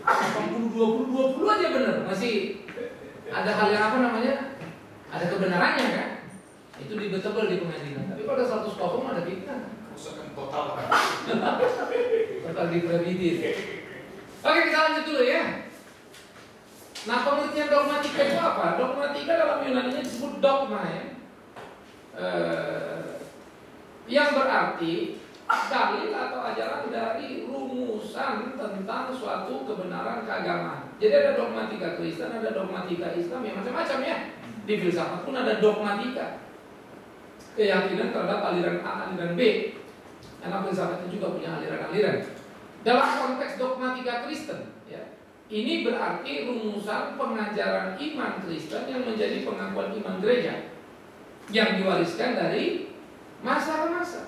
80-20 aja bener, masih ada hal yang apa namanya, ada kebenarannya kan. Itu debatable di pengadilan. Tapi kalau ada 100-0 ada fitnah. Kerusakan total. Total dipredikat. Oke, kita lanjut dulu ya. Nah, pengertian dogmatika itu apa? Dogmatika dalam Yunani-nya disebut dogma ya. Yang berarti dalil atau ajaran dari rumusan tentang suatu kebenaran keagamaan. Jadi ada dogmatika Kristen, ada dogmatika Islam, yang macam-macam ya. Di filsafat pun ada dogmatika. Keyakinan terhadap aliran A, aliran B. Karena filsafat itu juga punya aliran-aliran. Dalam konteks dogmatika Kristen, ya. Ini berarti rumusan pengajaran iman Kristen yang menjadi pengakuan iman gereja. yang diwariskan dari masa ke masa.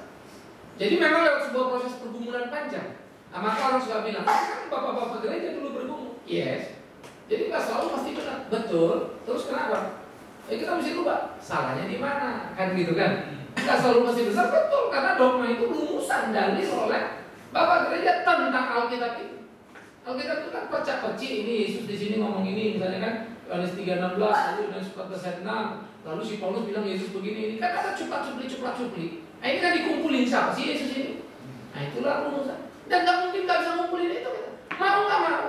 Jadi memang lewat sebuah proses pergumulan panjang. Nah, maka orang suka bilang, kan bapak-bapak gereja dulu bergumul. Yes. Jadi nggak selalu pasti benar. Betul. Terus kenapa? Kita mesti lupa salahnya di mana, kan gitu kan? Nggak selalu pasti besar, betul. Karena dogma itu rumusan dalil oleh bapak gereja tentang Alkitab itu. Alkitab itu kan pecah-pecih, ini Yesus di sini ngomong ini, misalnya kan Yohanes 3:16, lalu Yohanes 14:6, lalu si Paulus bilang Yesus begini, ini kan ada cuplik. Nah, ini kan dikumpulin siapa sih Yesus ini? Nah, itulah rumusan. Dan nggak mungkin nggak bisa ngumpulin itu, mau nggak mau.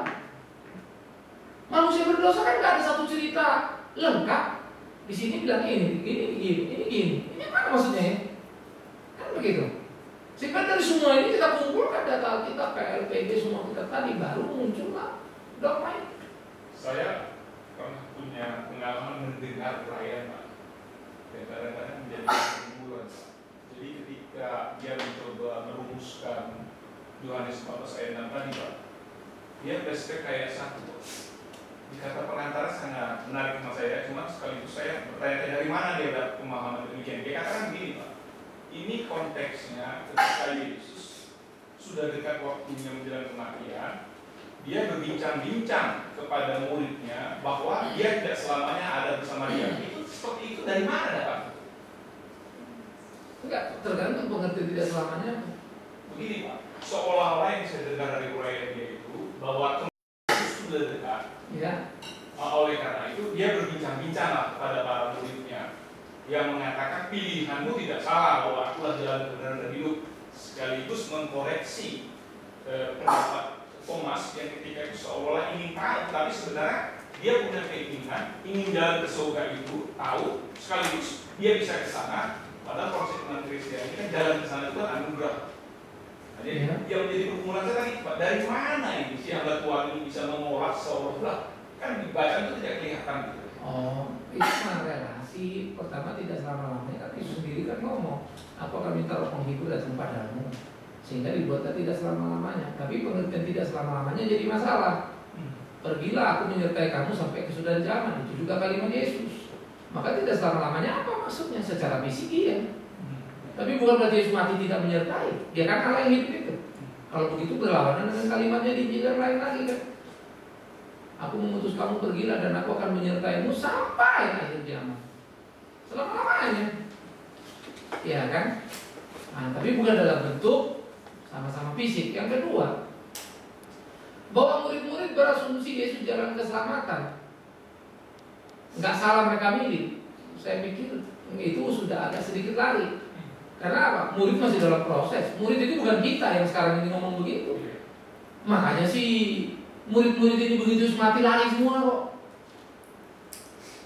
Manusia berdosa kan nggak ada satu cerita lengkap. Di sini bilang ini gini. Ini apa maksudnya ya? Kan begitu. Sehingga dari semua ini kita kumpulkan data Alkitab, PLPG, semua kita tadi baru muncullah dogma ini. Saya pernah punya pengalaman mendengar perayaan, Pak. Dan kadang-kadang menjadi kesimpulan, Pak. Jadi ketika dia mencoba merumuskan Yohanes 14 ayat 6 tadi, Pak, dia flashback kayak satu, Pak. Di kata pengantar sangat menarik sama saya, cuma sekaligus saya bertanya dari mana dia dapat pemahaman demikian. Dia katakan begini, Pak, ini konteksnya ketika Yesus sudah dekat waktunya menjelang kematian, dia berbincang-bincang kepada muridnya bahwa dia tidak selamanya ada bersama dia. Itu seperti itu dari mana dapat? Enggak, tergantung pengertian tidak selamanya. Begini, Pak, seolah-olah yang saya dengar dari uraian dia itu bahwa Yesus sudah dekat. Ya. Oleh karena itu dia berbincang-bincang kepada para muridnya yang mengatakan pilihanmu tidak salah, bahwa akulah jalan kebenaran dan hidup, sekaligus mengkoreksi pendapat Thomas yang ketika itu seolah ingin tahu, tapi sebenarnya dia punya keinginan ingin jalan ke surga itu tahu, sekaligus dia bisa ke sana. Padahal proses iman Kristiani kan jalan ke sana itu kan anugerah. Jadi yang menjadi pergumulan saya tadi, dari mana ini si hamba Tuhan ini bisa mengolah seolah-olah kan dibaca itu tidak kelihatan gitu. Oh, itu mah relasi. Pertama tidak selama-lamanya, tapi Yesus sendiri kan ngomong, aku akan minta roh penghibur datang padamu, sehingga dibuatkan tidak selama-lamanya. Tapi pengertian tidak selama-lamanya jadi masalah. Pergilah aku menyertai kamu sampai kesudahan zaman. Itu juga kalimat Yesus. Maka tidak selama-lamanya apa maksudnya? Secara fisik iya. Tapi bukan berarti Yesus mati tidak menyertai. Dia kan Allah yang hidup itu. Kalau begitu berlawanan dengan kalimatnya di Injil yang lain lagi kan. Aku mengutus kamu, pergilah dan aku akan menyertaimu sampai akhir zaman. Selama-lamanya. Ya kan? Nah, tapi bukan dalam bentuk sama-sama fisik. Yang kedua, bahwa murid-murid berasumsi Yesus jalan keselamatan. Enggak salah mereka milih. Saya pikir itu sudah agak sedikit lari. Karena apa? Murid masih dalam proses. Murid itu bukan kita yang sekarang ini ngomong begitu. Makanya sih murid-murid ini begitu mati lari semua kok.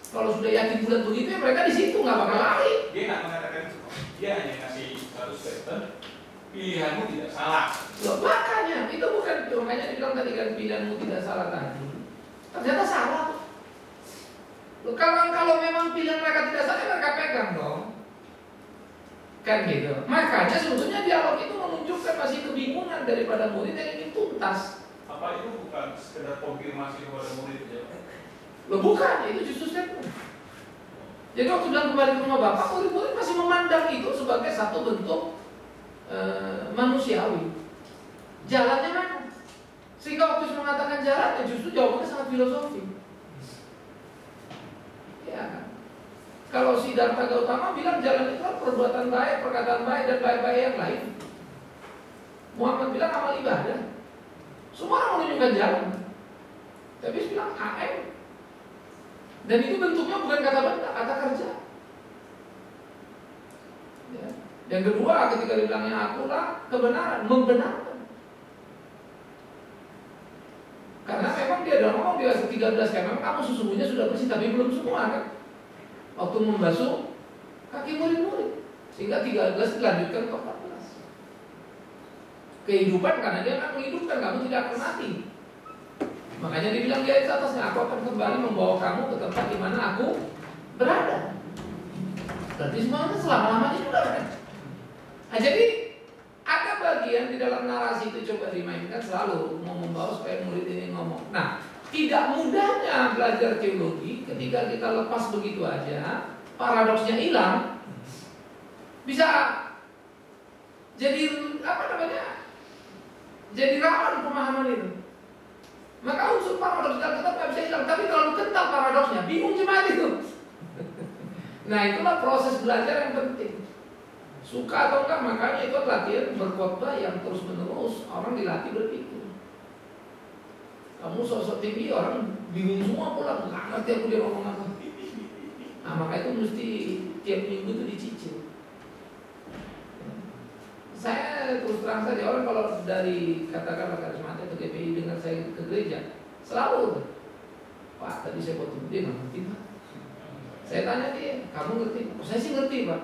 Kalau sudah yakin bulat begitu ya mereka di situ nggak bakal lari. Dia nggak mengatakan itu. Dia hanya ngasih satu statement. Pilihanmu tidak salah. Loh, makanya itu bukan, makanya dibilang tadi kan pilihanmu tidak salah tadi. Ternyata salah. Loh, kalau memang pilihan mereka tidak salah, mereka pegang dong. Kan gitu. Makanya sebetulnya dialog itu menunjukkan masih kebingungan daripada murid yang ingin tuntas. Apa itu bukan sekedar konfirmasi kepada murid ya? Loh bukan, itu justru statement. Jadi waktu bilang kembali ke rumah Bapak, murid-murid masih memandang itu sebagai satu bentuk manusiawi. Jalannya mana? Sehingga waktu mengatakan jalannya justru jawabannya sangat filosofi. Ya kan? Kalau Siddhartha Gautama bilang jalan itu perbuatan baik, perkataan baik, dan baik-baik yang lain. Muhammad bilang amal ibadah. Semua orang menunjukkan jalan. Tapi dia bilang AM. Dan itu bentuknya bukan kata benda, kata kerja. Ya. Yang kedua ketika dibilangnya akulah kebenaran, membenarkan. Karena memang dia udah ngomong di ayat 13 kan, memang kamu sesungguhnya sudah bersih tapi belum semua kan. Waktu membasuh kaki murid-murid. Sehingga 13 dilanjutkan ke 14. Kehidupan karena dia akan menghidupkan, kamu tidak akan mati. Makanya dibilang di ayat atasnya, aku akan kembali membawa kamu ke tempat di mana aku berada. Berarti semuanya selama-lamanya sudah ada. Nah, jadi ada bagian di dalam narasi itu coba dimainkan selalu mau membawa supaya murid ini ngomong. Nah, tidak mudahnya belajar teologi ketika kita lepas begitu aja paradoksnya hilang, bisa jadi jadi rawan pemahaman itu. Maka unsur paradoks tetap nggak bisa hilang, tapi terlalu kental paradoksnya, bingung jemaat itu. Nah, itulah proses belajar yang penting. Suka atau enggak, makanya itu latihan berkhotbah yang terus menerus, orang dilatih berpikir. Kamu sosok tinggi, orang bingung semua pulang, nggak ngerti aku dia ngomong apa. Nah, maka itu mesti tiap minggu itu dicicil. Saya terus terang saja, orang kalau dari katakanlah karismatik atau GPI dengar saya ke gereja, selalu, Pak tadi saya khotbah, dia nggak ngerti Pak. Saya tanya dia, kamu ngerti? Oh, saya sih ngerti Pak.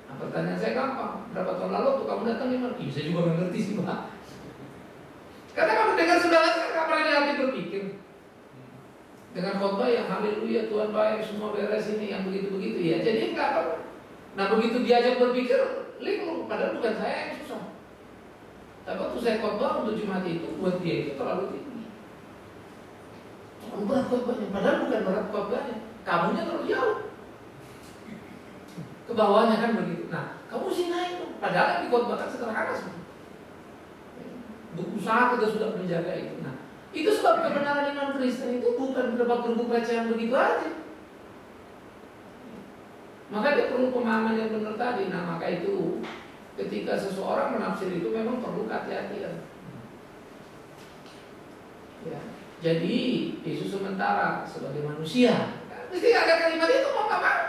Nah, pertanyaan saya gampang, berapa tahun lalu tuh kamu datang gimana? Iya, saya juga nggak ngerti sih Pak. Karena kamu dengar sudah nggak pernah dilatih berpikir. Dengan khotbah yang haleluya Tuhan baik, semua beres ini, yang begitu-begitu ya. Jadi nggak apa. Nah begitu diajak berpikir, linglung. Padahal bukan saya yang susah. Tapi waktu saya khotbah untuk jemaat itu, buat dia itu terlalu tinggi. Terlalu berat khotbahnya. Padahal bukan berat khotbahnya. Kamunya terlalu jauh. Ke bawahnya kan begitu. Nah, kamu sih naik dong. Padahal yang dikhotbahkan sederhana semua. Berusaha kita sudah menjaga itu. Nah, itu sebab kebenaran iman Kristen itu bukan berbagai recehan begitu aja. Maka dia perlu pemahaman yang benar tadi. Nah, maka itu ketika seseorang menafsir itu memang perlu hati-hatian. Ya. Jadi Yesus sementara sebagai manusia, mesti ada kalimat itu mau nggak mau.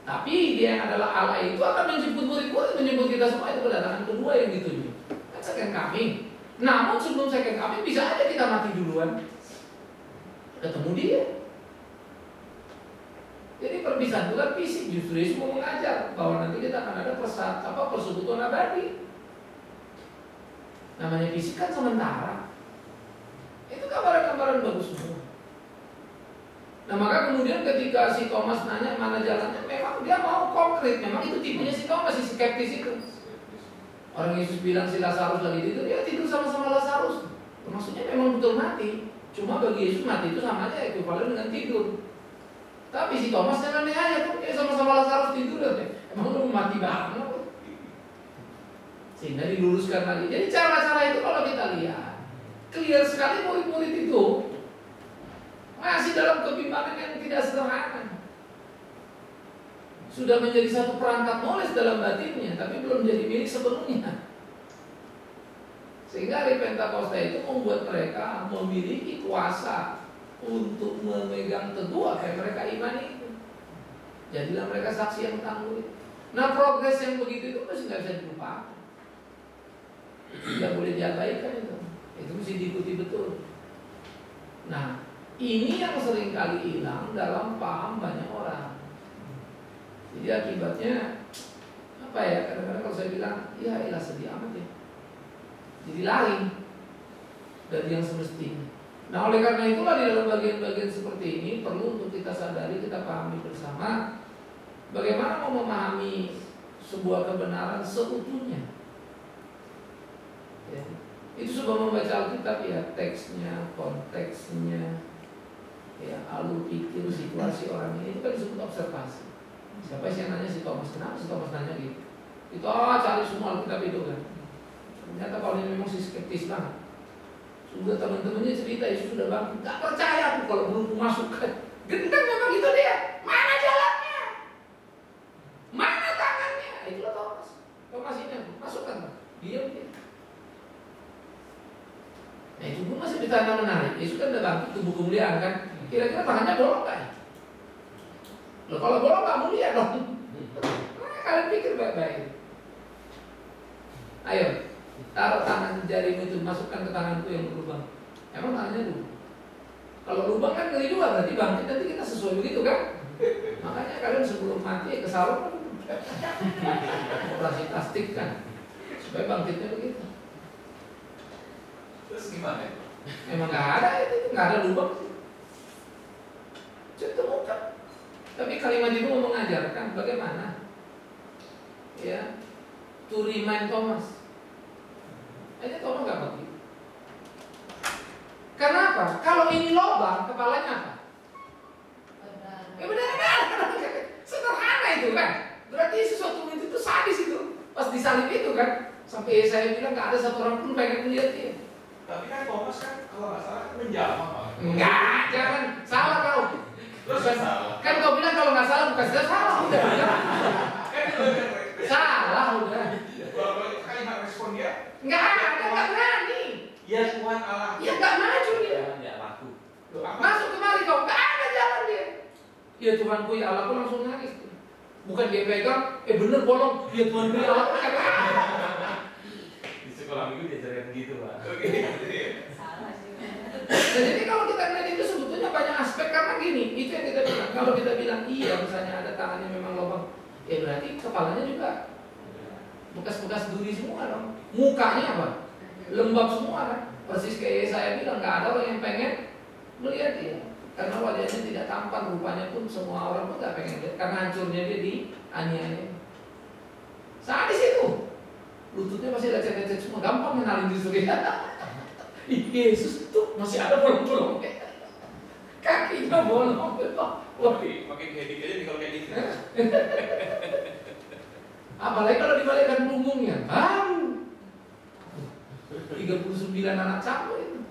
Tapi dia yang adalah Allah itu akan menjemput murid-murid, menjemput kita semua. Itu kedatangan kedua yang dituju. Kan second coming. Namun sebelum second coming bisa aja kita mati duluan, ketemu dia. Jadi perpisahan bukan fisik, justru Yesus mau mengajar bahwa nanti kita akan ada persekutuan abadi. Namanya fisik kan sementara. Itu gambaran-gambaran bagus semua. Nah maka kemudian ketika si Thomas nanya mana jalannya, memang dia mau konkret. Memang itu tipenya si Thomas, si skeptis itu. Orang Yesus bilang si Lazarus lagi tidur, dia tidur sama-sama Lazarus. Maksudnya memang betul mati. Cuma bagi Yesus mati itu sama aja ekuivalen dengan tidur. Tapi si Thomas jangan aneh aja tuh, sama-sama Lazarus tidur deh. Emang lu mati banget? Sehingga diluruskan lagi. Jadi cara-cara itu kalau kita lihat, clear sekali murid-murid itu masih dalam kebimbangan yang tidak sederhana. Sudah menjadi satu perangkat knowledge dalam batinnya, tapi belum menjadi milik sepenuhnya. Sehingga hari Pentakosta itu membuat mereka memiliki kuasa untuk memegang teguh apa yang mereka imani itu. Jadilah mereka saksi yang tangguh. Nah progres yang begitu itu masih nggak bisa dilupakan. Tidak boleh diabaikan itu. Itu mesti diikuti betul. Nah ini yang sering kali hilang dalam paham banyak orang. Jadi akibatnya apa ya? Kadang-kadang kalau saya bilang, ya ilah sedih amat ya. Jadi lari dari yang semestinya. Nah oleh karena itulah di dalam bagian-bagian seperti ini perlu untuk kita sadari, kita pahami bersama bagaimana mau memahami sebuah kebenaran seutuhnya. Ya. Itu sebab membaca Alkitab ya, teksnya, konteksnya, ya, alur pikir, situasi orang ini itu kan disebut observasi. Siapa sih yang nanya si Thomas? Kenapa si Thomas nanya gitu? Itu cari semua Alkitab itu kan. Ternyata kalau ini memang si skeptis banget. Sudah teman-temannya cerita Yesus sudah bangkit. Gak percaya aku kalau belum masukkan. Gendang memang gitu dia. Mana jalannya? Mana tangannya? Itulah Thomas. Thomas ini masukkan. Diam dia. Nah itu pun masih ditanya menarik. Yesus kan udah bangkit tubuh kemuliaan kan. Kira-kira tangannya bolong gak ya? Loh kalau bolong gak mulia dong. Nah, kalian pikir baik-baik. Ayo, taruh tangan jarimu itu, masukkan ke tanganku yang berlubang. Emang tangannya lubang? Kalau lubang kan ngeri juga, berarti bangkit nanti kita sesuai begitu kan? Makanya kalian sebelum mati ke salon operasi plastik kan, supaya bangkitnya begitu. Terus gimana? Memang nggak ada itu, nggak ada lubang. Ditemukan. Tapi kalimat itu mau mengajarkan bagaimana, ya, to remind Thomas. Aja Thomas nggak begitu. Karena apa? Kalau ini lubang, kepalanya apa? benar-benar sederhana itu kan. Berarti sesuatu itu tuh sadis itu. Pas disalib itu kan, sampai saya bilang nggak ada satu orang pun pengen melihat dia. Tapi kan Thomas kan kalau nggak salah kan menjamah Pak. Enggak, jangan salah kau. Terus kan salah. Kan kau bilang kalau nggak salah bukan sudah salah udah. Kan itu kan Salah udah. kalau kalimat respon dia, Nggak ada, nggak berani. Ya Tuhan Allah. Ya nggak maju dia. Ya laku. Masuk kemari kau, nggak ada jalan dia. Ya Tuhanku ya Allahku langsung nangis. Bukan dia pegang, bener bolong. Ya Tuhanku ya Allahku Di sekolah minggu diajarin gitu Pak. Salah sih. Nah, jadi kalau kita lihat itu sebetulnya banyak aspek karena gini, itu yang kita bilang. Kalau kita bilang iya, misalnya ada tangannya memang lubang, ya berarti kepalanya juga bekas-bekas duri semua dong. Mukanya apa? Lembab semua kan. Persis kayak saya bilang, nggak ada orang yang pengen melihat dia. Karena wajahnya tidak tampan, rupanya pun semua orang pun nggak pengen lihat. Karena hancurnya dia di aniaya. Sadis itu. Lututnya masih lecet-lecet semua, gampang mengenalin justru ya. Yesus itu masih ada bolong-bolong. Kakinya bolong. Wah, pakai hedik aja nih kalau kayak gitu. apalagi kalau dibalikkan punggungnya, baru 39 anak campur itu.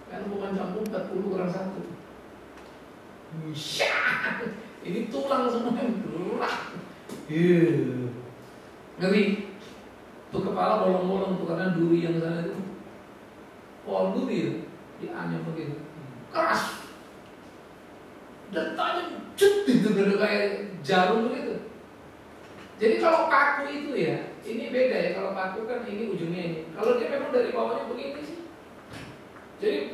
Kan bukan campur 40 kurang 1. Syah, ini tulang semua berat. Ngeri. Tuh kepala bolong-bolong tuh karena duri yang sana itu. Oh duri di anyam begitu. Keras. Dan tajam cet itu kayak jarum begitu. Jadi kalau paku itu ya, ini beda ya. Kalau paku kan ini ujungnya ini. Kalau dia memang dari bawahnya begini sih. Jadi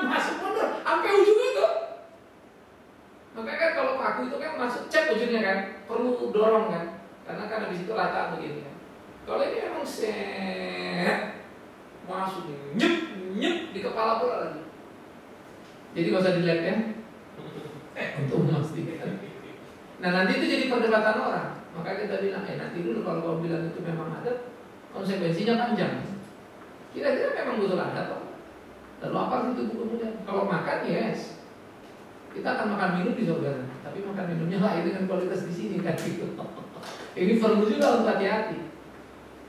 masuk mundur sampai ujung itu. Makanya kan kalau paku itu kan masuk cek ujungnya kan, perlu dorong kan. Karena kan habis itu rata begini kan. Kalau ini memang set masuk nyep di kepala pula lagi. Jadi nggak usah dilihat kan. Untuk memastikan. Nah nanti itu jadi perdebatan orang. Maka kita bilang, nanti dulu kalau kau bilang itu memang ada, konsekuensinya panjang. Kira-kira memang betul ada toh. Lalu apa itu kemudian? Kalau makan, yes, kita akan makan minum di surga. Tapi makan minumnya lain dengan kualitas di sini kan gitu. Ini perlu juga untuk hati-hati.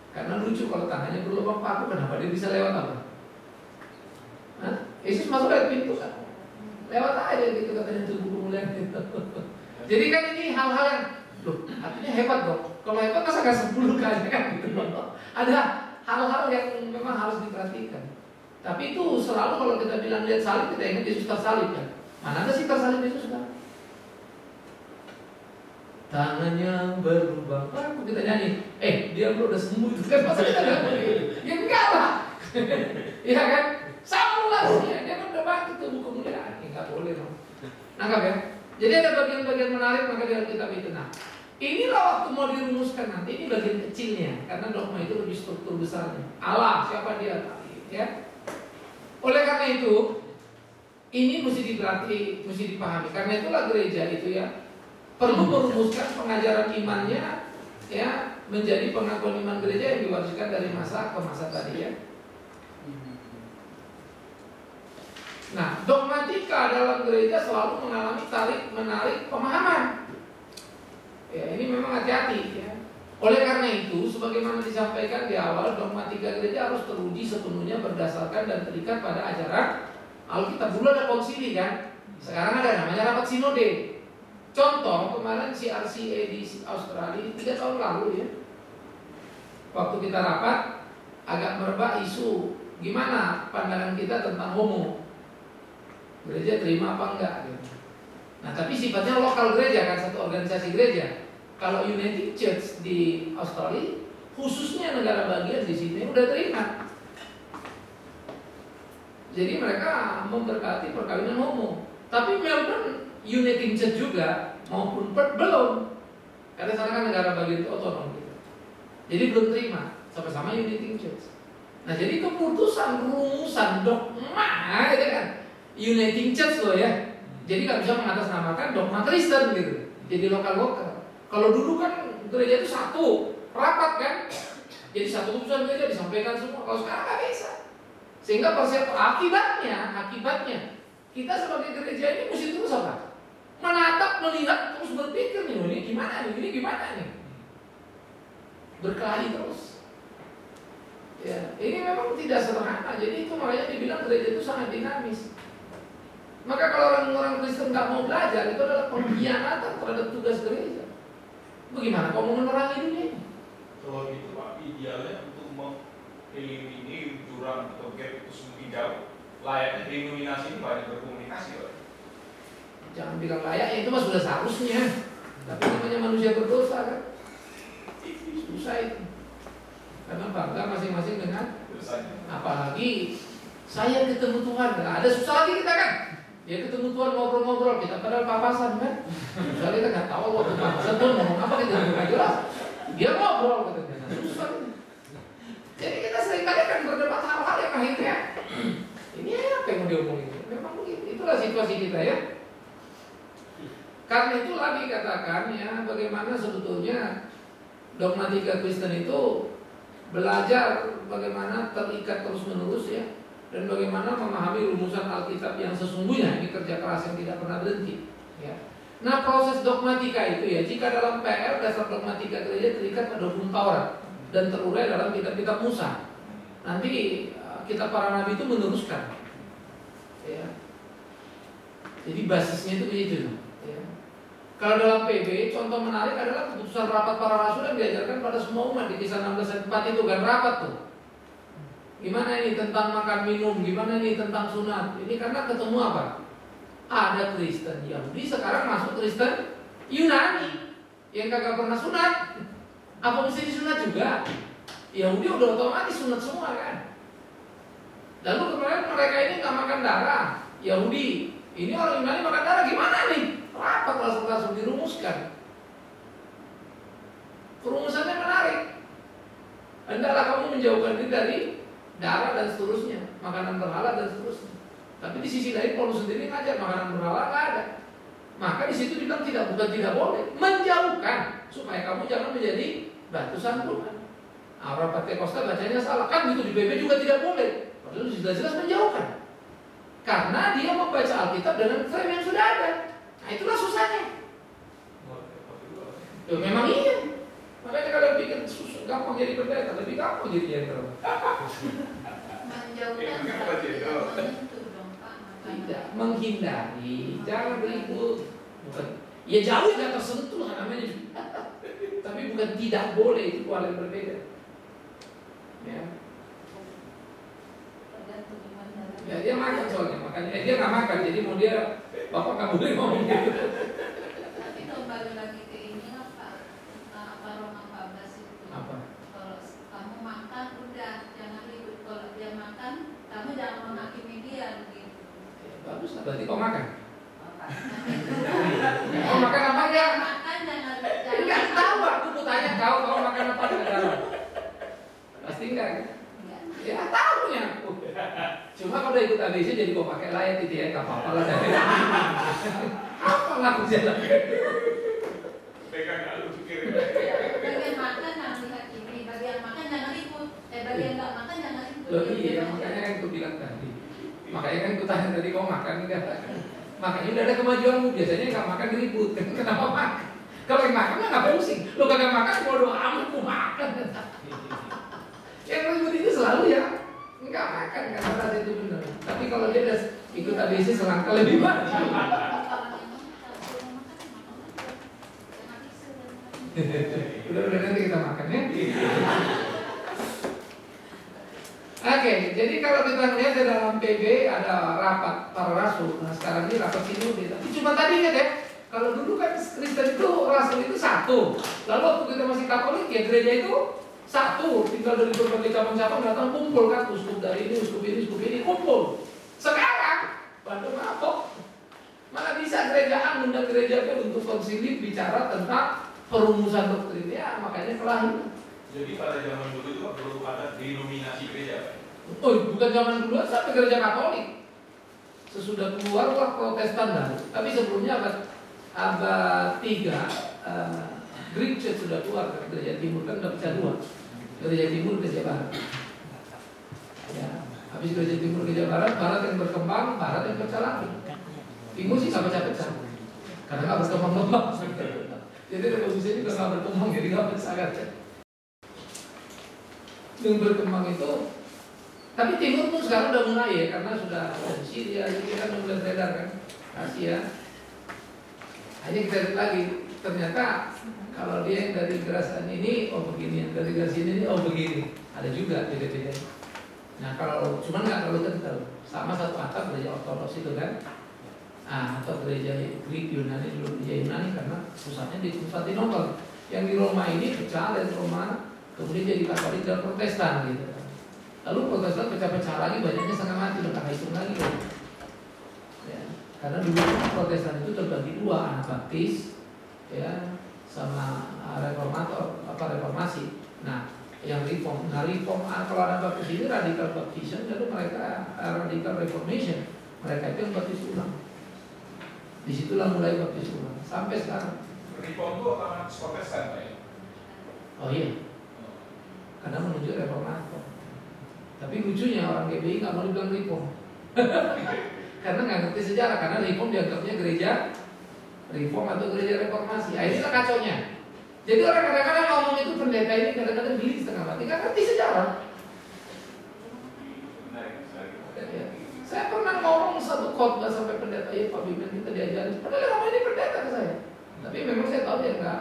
Karena lucu kalau tangannya berlubang paku, kenapa dia bisa lewat apa? Hah? Yesus masuk lewat pintu kan? Lewat aja gitu katanya tubuh kemuliaan gitu. Jadi kan ini hal-hal yang loh, artinya hebat dong. Kalau hebat masa gak 10 kali kan gitu. Ada hal-hal yang memang harus diperhatikan. Tapi itu selalu kalau kita bilang lihat salib, kita ingat Yesus tersalib kan. Mana ada sih tersalib Yesus kan? Tangannya berlubang paku, kita nyanyi. Dia belum udah sembuh itu kan masa kita nggak boleh? Ya enggak lah. Iya kan? Sama lah dia kan udah bangkit tubuh kemuliaan. Nggak boleh dong. Nangkap ya? Jadi ada bagian-bagian menarik maka di Alkitab itu. Nah, inilah waktu mau dirumuskan nanti, ini bagian kecilnya. Karena dogma itu lebih struktur besarnya. Allah, siapa dia? Ya. Oleh karena itu, ini mesti dipahami. Karena itulah gereja itu ya perlu merumuskan pengajaran imannya ya menjadi pengakuan iman gereja yang diwariskan dari masa ke masa tadi ya. Nah, dogmatika dalam gereja selalu mengalami tarik-menarik pemahaman. Ya, ini memang hati-hati ya. Oleh karena itu, sebagaimana disampaikan di awal, dogmatika gereja harus teruji sepenuhnya berdasarkan dan terikat pada ajaran Alkitab. Dulu ada konsili kan, sekarang ada namanya rapat sinode. Contoh, kemarin CRCA di Australia 3 tahun lalu ya, waktu kita rapat agak merebak isu gimana pandangan kita tentang homo. Gereja terima apa enggak gitu. Nah tapi sifatnya lokal gereja kan, satu organisasi gereja. Kalau United Church di Australia, khususnya negara bagian di sini udah terima. Jadi mereka memberkati perkawinan homo. Tapi Melbourne United Church juga maupun Perth belum. Karena sana kan negara bagian itu otonom gitu. Jadi belum terima sama-sama United Church. Nah jadi keputusan rumusan dogma gitu kan, Uniting Church loh ya. Jadi nggak bisa mengatasnamakan dogma Kristen gitu. Jadi lokal-lokal. Kalau dulu kan gereja itu satu rapat kan. Jadi satu keputusan gereja disampaikan semua. Kalau sekarang nggak bisa. Sehingga akibatnya kita sebagai gereja ini mesti terus apa? menatap, melihat, terus berpikir nih, ini gimana nih, berkelahi terus. Ya, ini memang tidak sederhana. Jadi itu makanya dibilang gereja itu sangat dinamis. Maka kalau orang-orang Kristen nggak mau belajar, itu adalah pengkhianatan terhadap tugas gereja. Bagaimana kau mau menerangi dunia ini? Kalau gitu Pak, idealnya untuk mengeliminir jurang atau gap itu semakin jauh, layaknya denominasi ini banyak berkomunikasi Pak. Jangan bilang layaknya, itu mah sudah seharusnya. Tapi namanya manusia berdosa kan, susah itu. Karena bangga masing-masing dengan Dosanya. apalagi saya ketemu Tuhan, ada susah lagi kita kan. Dia ketemu Tuhan ngobrol-ngobrol, kita padahal papasan kan. Soalnya kita nggak tahu waktu papasan Tuhan ngomong apa, kita nggak jelas. Dia ngobrol katanya, susah. Jadi kita seringkali akan berdebat hal-hal yang akhirnya ini apa yang mau diomongin? Memang begitu. Itulah situasi kita ya. Karena itulah dikatakan ya, bagaimana sebetulnya dogmatika Kristen itu belajar bagaimana terikat terus-menerus ya, dan bagaimana memahami rumusan Alkitab yang sesungguhnya. Ini kerja keras yang tidak pernah berhenti ya. Nah, proses dogmatika itu ya, jika dalam PL dasar dogmatika gereja terikat pada hukum Taurat dan terurai dalam kitab-kitab Musa. Nanti kitab para nabi itu meneruskan ya. Jadi basisnya itu begitu ya. Kalau dalam PB, contoh menarik adalah keputusan rapat para rasul yang diajarkan pada semua umat di Kisah 16 ayat 4 itu kan rapat tuh. Gimana ini tentang makan minum, gimana ini tentang sunat. Ini karena ketemu apa? Ada Kristen Yahudi sekarang masuk Kristen Yunani yang kagak pernah sunat. Apa mesti disunat juga? Yahudi udah otomatis sunat semua kan. Lalu kemarin mereka ini nggak makan darah. Yahudi, ini orang Yunani makan darah, gimana nih? Rapat langsung dirumuskan. Perumusannya menarik. Hendaklah kamu menjauhkan diri dari darah dan seterusnya, makanan berhala dan seterusnya. Tapi di sisi lain Paulus sendiri ngajar makanan berhala nggak ada. Maka di situ dibilang bukan tidak boleh, menjauhkan supaya kamu jangan menjadi batu sandungan. Orang Pentekosta bacanya salah kan gitu, di PB juga tidak boleh. Padahal jelas-jelas menjauhkan. Karena dia membaca Alkitab dengan frame yang sudah ada. Nah itulah susahnya. Ya, memang iya. Makanya kalian pikir gampang jadi pendeta, lebih gampang jadi jenderal. Tidak, menghindari, jangan ribut. Bukan, ya jauh nggak tersentuh namanya. Tapi bukan tidak boleh, itu hal yang berbeda. Ya. Ya dia makan soalnya, makanya dia nggak makan, jadi mau dia bapak nggak boleh ngomong gitu. Tapi kembali lagi ke ini apa Roma 14 itu. Apa? Kalau kamu makan udah jangan ribut. Kalau dia makan kamu jangan menghakimi dia begitu. Ya, bagus lah, berarti kau makan. Ya, Kau makan apa enggak? Makan jangan Enggak tahu, aku mau tanya kau makan apa enggak? Pasti enggak kan? Ya tahu ya aku. Cuma kalau udah ikut ABC jadi kau pakai layar gitu ya, nggak apa-apa lah. Apa lah aku jalan? Pegang nggak lu pikir. bagian makan jangan dihakimi, bagian makan jangan ribut. Bagian nggak makan jangan ribut. Loh iya, makanya kan aku bilang tadi. Makanya kan aku tanya tadi kau makan enggak? Makanya udah ada kemajuanmu, biasanya nggak makan ribut. Kenapa makan? Kalau yang makan nggak pusing. Lo kagak makan bodo amat, aku makan. Yang ribut itu selalu ya nggak makan karena rasa itu benar. Tapi kalau dia udah ikut ABC selangkah lebih baik. Udah nanti kita makan ya. Oke, jadi kalau kita lihat di dalam PB ada rapat para rasul. Nah sekarang ini rapat sinode. Tapi cuma tadi ingat ya, kalau dulu kan Kristen itu rasul itu satu. Lalu waktu kita masih Katolik ya gereja itu satu, tinggal dari berbagai cabang-cabang datang kumpul kan, uskup dari ini, uskup ini kumpul. Sekarang, pada mabok, mana bisa gereja A undang gereja B untuk konsili bicara tentang perumusan doktrin ya, makanya kelahiran. Jadi pada zaman dulu itu perlu ada denominasi gereja. Oh, bukan zaman dulu sampai gereja Katolik. Sesudah keluarlah Protestan baru. Tapi sebelumnya abad 3 Greek Church sudah keluar kan, gereja timur kan udah pecah dua. Gereja timur, gereja barat. Ya, habis gereja timur, gereja barat, barat yang berkembang, barat yang pecah lagi. Timur sih nggak pecah-pecah. karena nggak berkembang. Jadi revolusi juga nggak berkembang, jadi nggak bersahabat. Yang berkembang itu, tapi Timur pun sekarang udah mulai ya, karena sudah dari Syria, jadi kan udah mulai beredar kan, Asia. Hanya kita lihat lagi, ternyata kalau dia yang dari gerakan ini, oh begini, yang dari gerakan ini, oh begini, ada juga beda-beda. Nah kalau cuman nggak terlalu kental, sama satu atap gereja Ortodoks itu kan, atau gereja Greek Yunani dulu gereja Yunani karena pusatnya di Konstantinopel. Yang di Roma ini pecah dari Roma, kemudian jadi Katolik dan Protestan gitu. Lalu Protestan pecah-pecah lagi, banyaknya setengah mati, udah tak hitung lagi. Ya, karena dulu Protestan itu terbagi dua, Anabaptis, ya, sama Reformator, Reformasi. Nah, yang Reform, kalau Anabaptis ini Radical Baptism, lalu mereka Radical Reformation, mereka itu yang baptis ulang. Disitulah mulai baptis ulang sampai sekarang. Reform itu otomatis Protestan, Pak ya? Oh iya, karena menuju reformator. Tapi lucunya orang GBI nggak mau dibilang reform, karena nggak ngerti sejarah. Karena reform dianggapnya gereja reform atau gereja reformasi. Inilah kacaunya. Jadi orang kadang-kadang ngomong itu pendeta ini kadang-kadang geli setengah mati, nggak ngerti sejarah. Saya pernah ngomong satu khotbah sampai pendeta, ya Pak Bimbing kita diajarin. Padahal yang ngomong ini pendeta ke saya. Tapi memang saya tahu dia nggak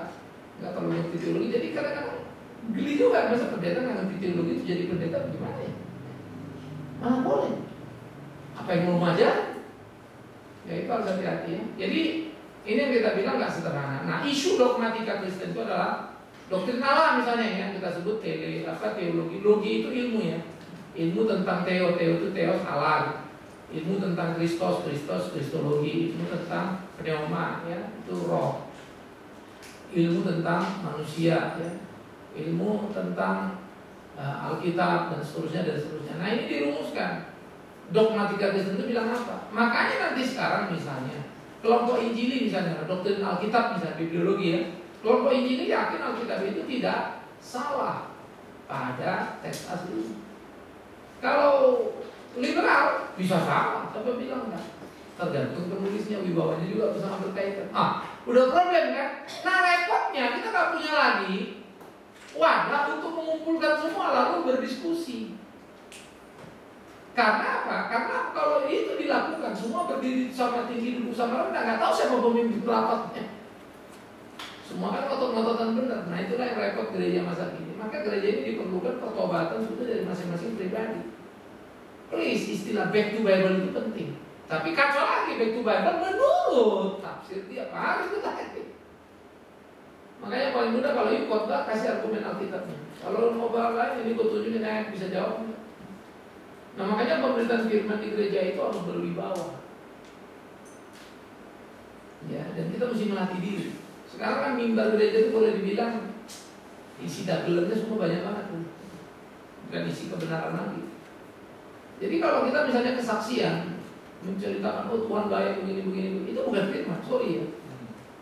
terlalu ngerti teologi. Jadi kadang-kadang geli juga, masa pendeta nggak ngerti teologi itu jadi pendeta bagaimana ya? Mana boleh? Apa yang mau aja? Ya itu harus hati-hati ya. Jadi ini yang kita bilang nggak sederhana. Nah isu dogmatika Kristen itu adalah doktrin Allah misalnya ya, kita sebut teologi. Logi itu ilmu ya. Ilmu tentang teo itu teos Allah. Ilmu tentang Kristos, kristologi. Ilmu tentang pneuma ya, itu roh. Ilmu tentang manusia ya. Ilmu tentang Alkitab dan seterusnya. Nah ini dirumuskan. Dogmatika Kristen itu bilang apa? Makanya nanti sekarang misalnya kelompok Injili misalnya, doktrin Alkitab misalnya, bibliologi ya. Kelompok Injili yakin Alkitab itu tidak salah pada teks asli. Kalau liberal bisa salah, siapa bilang enggak? Tergantung penulisnya, wibawanya juga bisa berkaitan. Udah problem kan? Nah repotnya kita nggak punya lagi wadah untuk mengumpulkan semua lalu berdiskusi. Karena apa? Karena kalau itu dilakukan semua berdiri sama tinggi duduk sama rendah, nggak tahu siapa pemimpin rapatnya. Semua kan ngotot-ngototan benar. Nah itulah yang repot gereja masa kini. Maka gereja ini diperlukan pertobatan sudah dari masing-masing pribadi. Please, istilah back to Bible itu penting. Tapi kacau lagi, back to Bible menurut tafsir tiap hari itu lagi. Makanya paling mudah kalau ikut khotbah kasih argumen Alkitabnya. Kalau mau bahas lain ini gue tunjukin yang bisa jawab. Nah makanya pemberitaan firman di gereja itu harus berwibawa. Ya, dan kita mesti melatih diri. Sekarang kan mimbar gereja itu boleh dibilang isi dagelannya semua banyak banget tuh. Bukan isi kebenaran lagi. Jadi kalau kita misalnya kesaksian menceritakan oh Tuhan baik begini, itu bukan firman, sorry ya.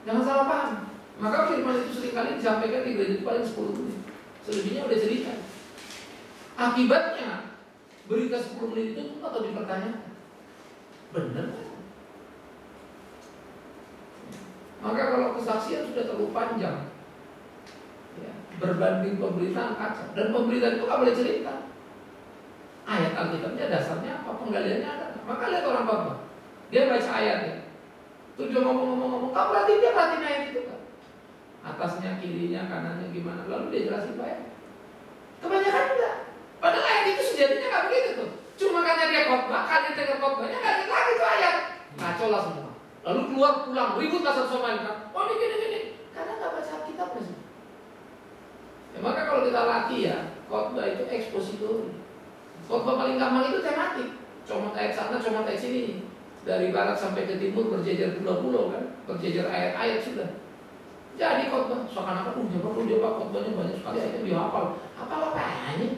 Jangan salah paham. Maka firman itu seringkali disampaikan di gereja itu paling 10 menit. Selebihnya udah cerita. Akibatnya berita 10 menit itu tuh atau dipertanyakan. Benar kan? Maka kalau kesaksian sudah terlalu panjang ya, berbanding pemberitaan kacau. Dan pemberitaan itu gak boleh cerita. Ayat Alkitabnya dasarnya apa? Penggaliannya ada. Maka lihat orang Bapak, dia baca ayatnya. Terus dia ngomong-ngomong, kau perhatiin ayat itu kan? Atasnya, kirinya, kanannya gimana? Lalu dia jelasin baik. Kebanyakan enggak. Padahal ayat itu sejatinya gak begitu tuh. Cuma karena dia khotbah, kan dia dengar khotbahnya gak ada lagi tuh ayat. Kacau lah semua. Lalu keluar pulang, ribut lah satu sama lain. Oh ini gini. Karena gak baca Alkitabnya sih. Ya, maka kalau kita latih ya, khotbah itu ekspositori. Khotbah paling gampang itu tematik. Comot ayat sana, comot ayat sini. Dari barat sampai ke timur berjejer pulau-pulau kan, berjejer ayat-ayat sudah. Jadi khotbah, seakan-akan dia pak khotbahnya banyak sekali ayatnya dihafal. Hafal apanya?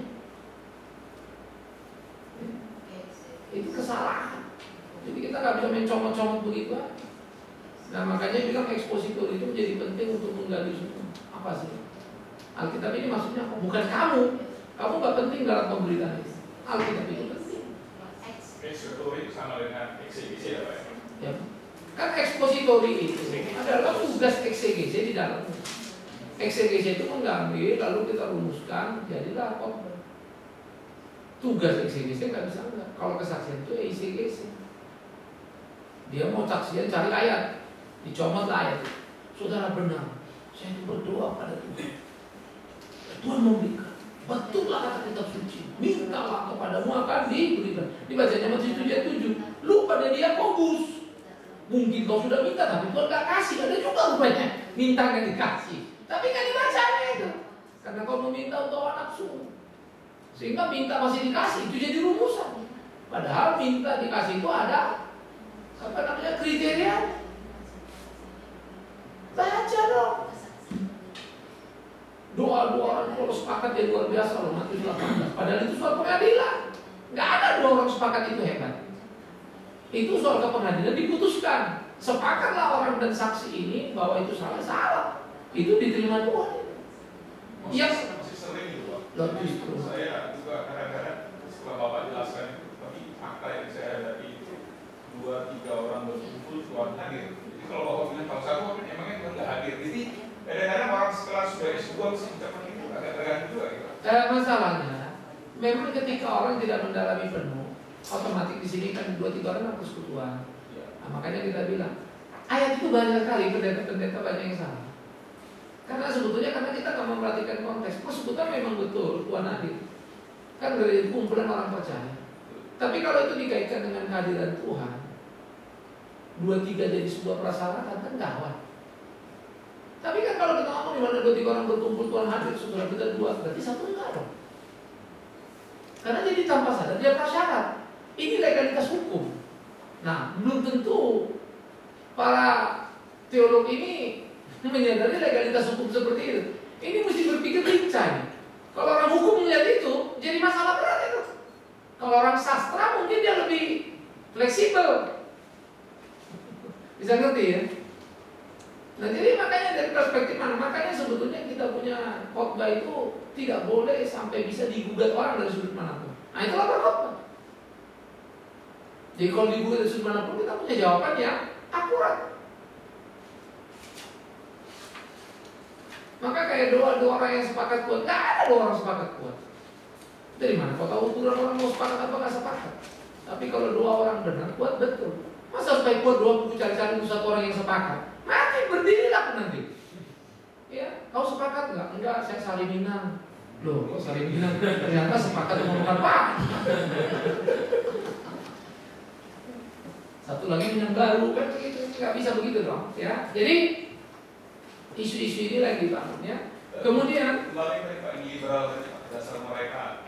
Itu kesalahan. Jadi kita nggak bisa main comot-comot begitu. Nah makanya bilang ekspositor itu menjadi penting untuk menggali semua. Apa sih? Alkitab ini maksudnya bukan kamu nggak penting dalam pemberitaan itu. Alkitab itu penting. Eksekutor itu sama dengan eksekusi ya Pak? Ya. Kan ekspositori itu adalah tugas eksegese di dalamnya. Eksegese itu mengambil lalu kita rumuskan jadilah khotbah. Tugas eksegese nggak bisa enggak. Kalau kesaksian itu eksegese. Dia mau saksian cari ayat, dicomot ayat. Saudara benar, saya itu berdoa pada Tuhan. Tuhan memberikan. Betullah kata kitab suci. Mintalah kepadamu akan diberikan. Dibacanya Matius 7 ayat 7. Lu pada dia fokus. Mungkin kau sudah minta tapi Tuhan gak kasih. Ada juga rupanya minta gak dikasih. Tapi gak dibacanya itu. Karena kau meminta untuk hawa nafsu. Sehingga minta masih dikasih. Itu jadi rumusan. Padahal minta dikasih itu ada apa namanya kriteria. Baca dong. Doa-doa orang kalau sepakat ya luar biasa loh. Matius 18. Padahal itu soal pengadilan. Gak ada dua orang sepakat itu hebat. Itu soal kepengadilan diputuskan. Sepakatlah orang dan saksi ini bahwa itu salah. Itu diterima Tuhan. Masih sering itu Pak. Justru. Saya juga kadang-kadang setelah Bapak jelaskan itu, tapi fakta yang saya hadapi itu 2-3 orang berkumpul Tuhan hadir. Jadi kalau Bapak bilang kalau satu emangnya Tuhan nggak hadir. Jadi kadang-kadang orang setelah sudah S2 mesti ucapan itu agak terganggu juga gitu. Masalahnya memang ketika orang tidak mendalami penuh, otomatis di sini kan 2-3 orang persekutuan. Nah, makanya kita bilang ayat itu banyak kali pendeta-pendeta banyak yang salah. Karena sebetulnya karena kita nggak memperhatikan konteks. Persekutuan memang betul Tuhan hadir. Kan dari kumpulan orang percaya. Tapi kalau itu dikaitkan dengan kehadiran Tuhan, 2-3 jadi sebuah prasyarat kan gawat. Tapi kan kalau kita ngomong di mana 2-3 orang berkumpul Tuhan hadir, saudara kita 2, berarti 1 enggak dong. Karena jadi tanpa sadar dia prasyarat. Ini legalitas hukum. Nah, belum tentu para teolog ini menyadari legalitas hukum seperti itu. Ini mesti berpikir lincah. Kalau orang hukum melihat itu, jadi masalah berat itu. Kalau orang sastra mungkin dia lebih fleksibel. Bisa ngerti ya? Nah, jadi makanya dari perspektif mana? Makanya sebetulnya kita punya khotbah itu tidak boleh sampai bisa digugat orang dari sudut manapun. Nah, itulah berkhotbah. Jadi kalau digugat dari sudut manapun kita punya jawaban yang akurat. Maka kayak doa orang yang sepakat kuat, nggak ada doa orang sepakat kuat. Dari mana kau tahu ukuran orang mau sepakat apa nggak sepakat? Tapi kalau doa orang benar kuat betul. Masa supaya kuat doa buku cari-cari satu orang yang sepakat? Mati berdirilah nanti. Ya, kau sepakat nggak? Enggak, saya saling minang. Loh, kok saling minang? Ternyata sepakat ngomong apa? Satu lagi minang baru kan begitu, nggak bisa begitu dong. Ya, jadi isu-isu ini lagi bangun ya. Kemudian kembali mereka ini liberal tadi dasar mereka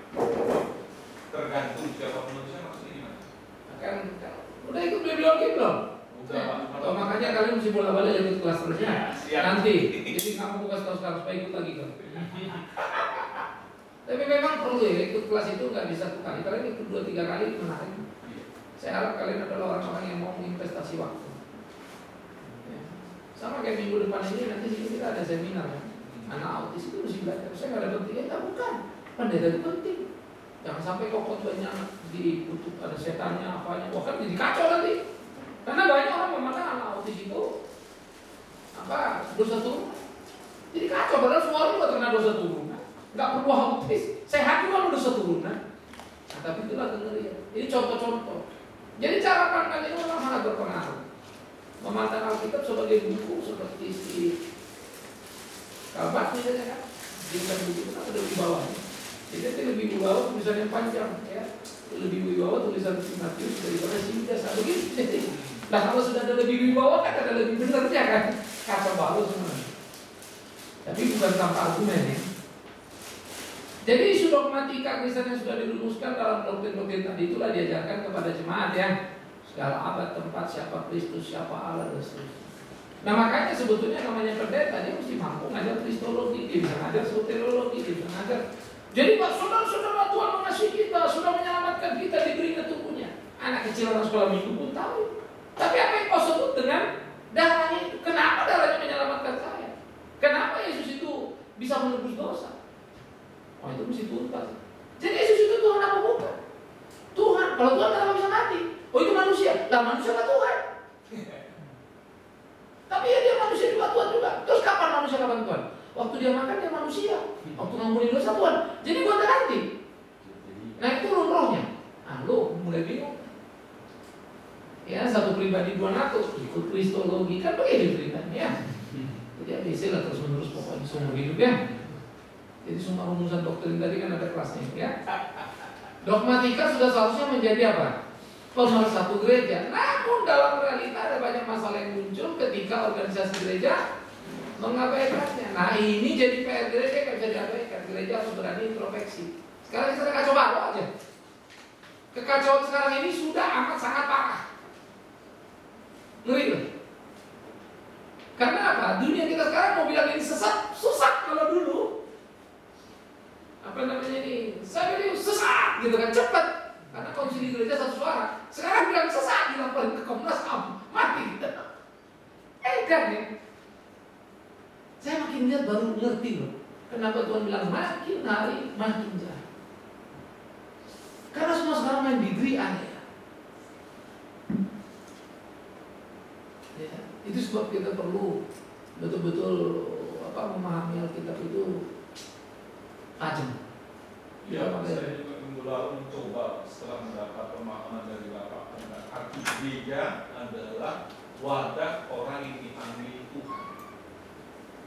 tergantung siapa penulisnya maksudnya gimana? Kan udah ikut biologi belum? Udah Pak. Oh, makanya kalian mesti bola-balik ikut kelas terusnya. Siap. Nanti. Jadi kamu buka sekarang supaya ikut lagi kan. Tapi memang perlu ya ikut kelas itu nggak bisa satu kali. Kalian ikut 2-3 kali menarik. Saya harap kalian adalah orang-orang yang mau menginvestasi waktu. Sama kayak minggu depan ini nanti kita ada seminar kan. Anak autis itu mesti belajar. Saya nggak ada pentingnya, bukan. Pendeta itu penting. Jangan sampai kok khotbahnya ditutup ada setannya apanya. Wah kan jadi kacau nanti. Karena banyak orang memandang anak autis itu apa dosa turunan. Jadi kacau. Padahal semua orang juga terkena dosa turunan. Nggak perlu autis. Sehat juga dosa turunan. Nah, tapi itulah kengerian. Ini contoh-contoh. Jadi cara pandang itu memang sangat berpengaruh. Memandang Alkitab sebagai buku seperti si Kalbat misalnya kan, bukan buku itu kan ada di bawah. Jadi itu lebih di bawah tulisan yang panjang, ya, lebih di bawah tulisan Timotius daripada Sinjas, begitu. Nah kalau sudah ada lebih di bawah kan ada lebih benernya kan, kacau balau semua. Tapi bukan tanpa argumen ya. Jadi isu dogmatika Kristen yang sudah dirumuskan dalam doktrin-doktrin tadi itulah diajarkan kepada jemaat ya. Segala abad, tempat, siapa Kristus, siapa Allah, dan seterusnya. Nah makanya sebetulnya namanya pendeta, dia mesti mampu ngajar kristologi, dia bisa ngajar soteriologi, dia bisa ngajar. Jadi Pak, saudara-saudara Tuhan mengasihi kita, sudah menyelamatkan kita, diberi ketubuhnya. Anak kecil orang sekolah minggu pun tahu. Tapi apa yang kau sebut dengan darahnya itu? Kenapa darahnya menyelamatkan saya? Kenapa Yesus itu bisa menebus dosa? Oh itu mesti tuntas. Jadi Yesus itu Tuhan apa bukan? Tuhan, kalau Tuhan kenapa bisa mati? Oh itu manusia, lah manusia lah Tuhan. Waktu dia makan dia manusia, waktu ngampuni dosa Tuhan. Jadi gonta ganti. Nah itu rohnya. Nah lu mulai bingung. Ya satu pribadi dua natur, ikut kristologi kan begitu ceritanya ya. Jadi ABC lah terus menerus pokoknya seumur hidup ya. Jadi semua rumusan doktrin tadi kan ada kelasnya ya. Dogmatika sudah seharusnya menjadi apa? Pemersatu gereja. Namun dalam realita ada banyak masalah yang muncul ketika organisasi gereja mengabaikannya. Nah ini jadi PR gereja yang bisa diabaikan. Gereja harus berani introspeksi. Sekarang kita kacau balau aja. Kekacauan sekarang ini sudah amat sangat parah. Ngeri loh. Karena apa? Dunia kita sekarang mau bilang ini sesat, susah. Kalau dulu apa namanya ini, saya bilang sesat gitu kan, cepat. Karena konsili gereja satu suara. Sekarang bilang sesat, dilaporin ke Komnas HAM, mati. Kan ya. Saya makin lihat baru ngerti loh. Kenapa Tuhan bilang makin hari makin jahat. Karena semua sekarang main degree aneh. Ya, itu sebab kita perlu betul-betul memahami Alkitab itu tajam. Ya, saya juga minggu lalu mencoba setelah mendapat pemahaman dari Bapak. Arti gereja adalah wadah orang yang dipanggil Tuhan.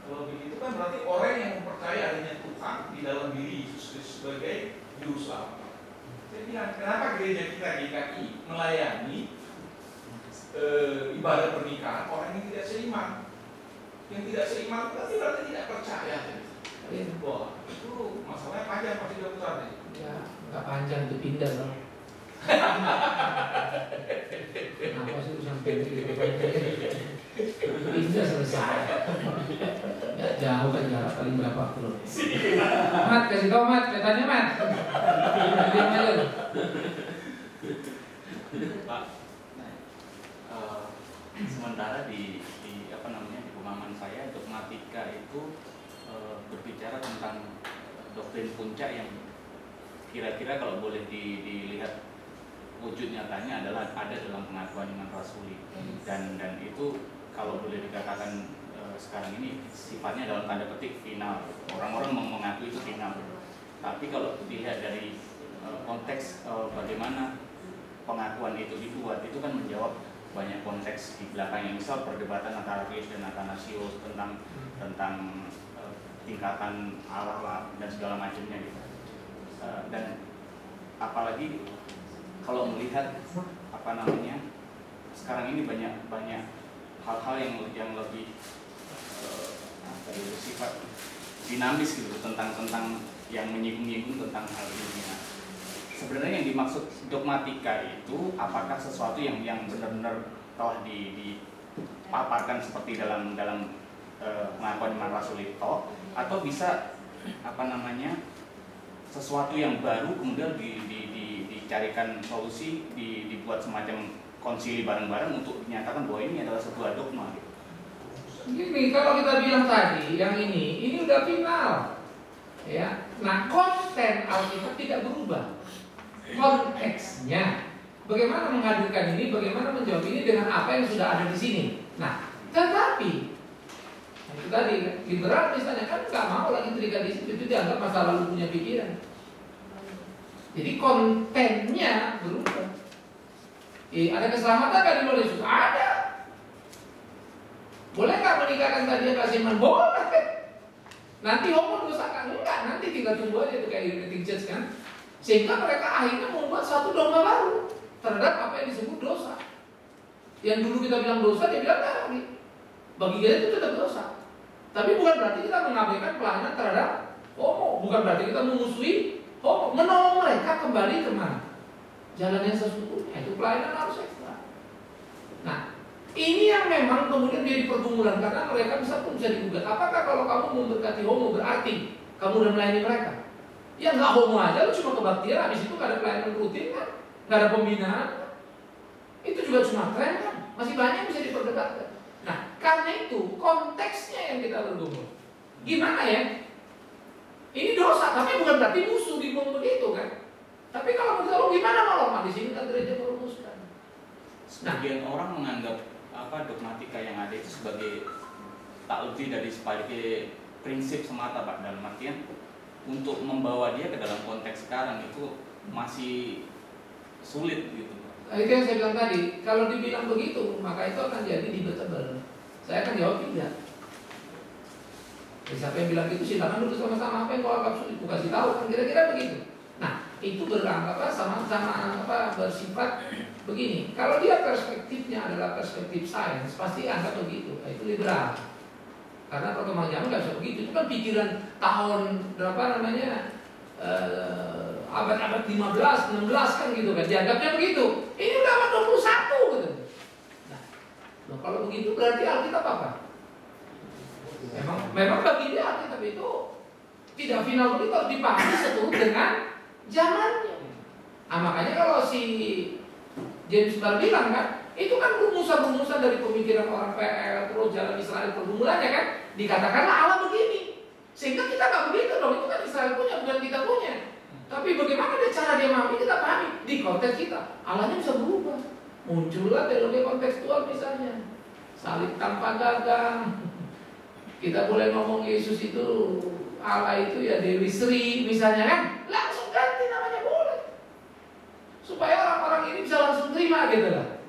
Kalau begitu kan berarti orang yang mempercayai adanya Tuhan di dalam diri Yesus Kristus sebagai juru selamat. Saya bilang, kenapa gereja kita GKI melayani ibadah pernikahan orang yang tidak seiman? Yang tidak seiman berarti tidak percaya. Wah, itu masalahnya panjang pasti sudah besar nih. Ya, nggak panjang itu pindah loh. Kenapa sih sampai gitu? Pindah selesai. Nggak jauh kan jarak paling berapa kilo? Mat, kasih tau Mat, katanya Mat. Diam aja loh. Pak, sementara di pemahaman saya dogmatika itu berbicara tentang doktrin puncak yang kira-kira kalau boleh dilihat wujud nyatanya adalah ada dalam pengakuan iman rasuli dan itu kalau boleh dikatakan sekarang ini sifatnya dalam tanda petik final. Orang-orang mengakui itu final. Tapi kalau dilihat dari konteks bagaimana pengakuan itu dibuat, itu kan menjawab banyak konteks di belakangnya. Misal perdebatan antara Yesus dan Athanasius tentang tingkatan Allah dan segala macamnya gitu. Dan apalagi kalau melihat sekarang ini banyak hal-hal yang lebih bersifat dinamis gitu tentang yang menyinggung tentang hal ini. Nah, sebenarnya yang dimaksud dogmatika itu apakah sesuatu yang benar-benar telah dipaparkan seperti dalam pengakuan iman rasuli atau bisa sesuatu yang baru kemudian dicarikan solusi, dibuat semacam konsili bareng-bareng untuk dinyatakan bahwa ini adalah sebuah dogma gitu. Gini, kalau kita bilang tadi yang ini udah final. Ya. Nah, konten Alkitab tidak berubah. Konteksnya bagaimana menghadirkan ini, bagaimana menjawab ini dengan apa yang sudah ada di sini. Nah, tetapi itu tadi liberal misalnya kan nggak mau lagi terikat di situ, itu dianggap masa lalu punya pikiran. Jadi kontennya berubah. Ada keselamatan nggak di luar Yesus? Ada. Boleh nggak menikahkan tadi kasih iman? Boleh. Nanti homo dosa kan? Enggak. Nanti tinggal tunggu aja tuh kayak Uniting Church kan. Sehingga mereka akhirnya membuat satu dogma baru terhadap apa yang disebut dosa. Yang dulu kita bilang dosa, dia bilang tadi. Bagi kita itu tetap dosa. Tapi bukan berarti kita mengabaikan pelayanan terhadap homo. Bukan berarti kita memusuhi homo. Menolong mereka kembali kemana? Jalan yang sesungguhnya. Itu pelayanan harus ekstra. Nah, ini yang memang kemudian jadi pergumulan karena mereka bisa digugat. Apakah kalau kamu memberkati homo berarti kamu udah melayani mereka? Ya nggak homo aja, lu cuma kebaktian, habis itu nggak ada pelayanan rutin kan, nggak ada pembinaan. Itu juga cuma tren kan, masih banyak yang bisa diperdebatkan. Nah, karena itu konteksnya yang kita bergumul. Gimana ya? Ini dosa, tapi bukan berarti musuh dibuang begitu kan? Tapi kalau menurut gimana kalau di sini kan gereja merumuskan. Sebagian orang menganggap dogmatika yang ada itu sebagai tak lebih dari sebagai prinsip semata Pak, dalam artian untuk membawa dia ke dalam konteks sekarang itu masih sulit gitu Pak. Nah, itu yang saya bilang tadi, kalau dibilang begitu maka itu akan jadi debatable. Saya akan jawab tidak. Siapa yang bilang gitu silakan dulu sama-sama, apa yang kau anggap sulit, kasih tahu kan, kira-kira begitu. Nah, itu beranggapan sama-sama bersifat begini. Kalau dia perspektifnya adalah perspektif sains, pasti anggap begitu. Nah, itu liberal. Karena perkembangan zaman nggak bisa begitu. Itu kan pikiran tahun berapa namanya abad-abad 15, 16 kan gitu kan. Dianggapnya begitu. Ini udah abad 21 gitu. Nah, kalau begitu berarti Alkitab apa? Memang bagi dia Alkitab itu tidak final begitu, harus dipahami seturut dengan zamannya. Nah, makanya kalau si James Barr bilang kan, itu kan rumusan-rumusan dari pemikiran orang PL, terus jalan Israel pergumulannya kan, dikatakanlah Allah begini. Sehingga kita nggak begitu dong, itu kan Israel punya, bukan kita punya. Tapi bagaimana cara dia memahami, kita pahami di konteks kita. Allahnya bisa berubah. Muncullah teologi kontekstual misalnya, salib tanpa gagang. Kita boleh ngomong Yesus itu Allah itu ya Dewi Sri misalnya kan, langsung ganti namanya boleh. Supaya orang-orang ini bisa langsung terima gitu lah.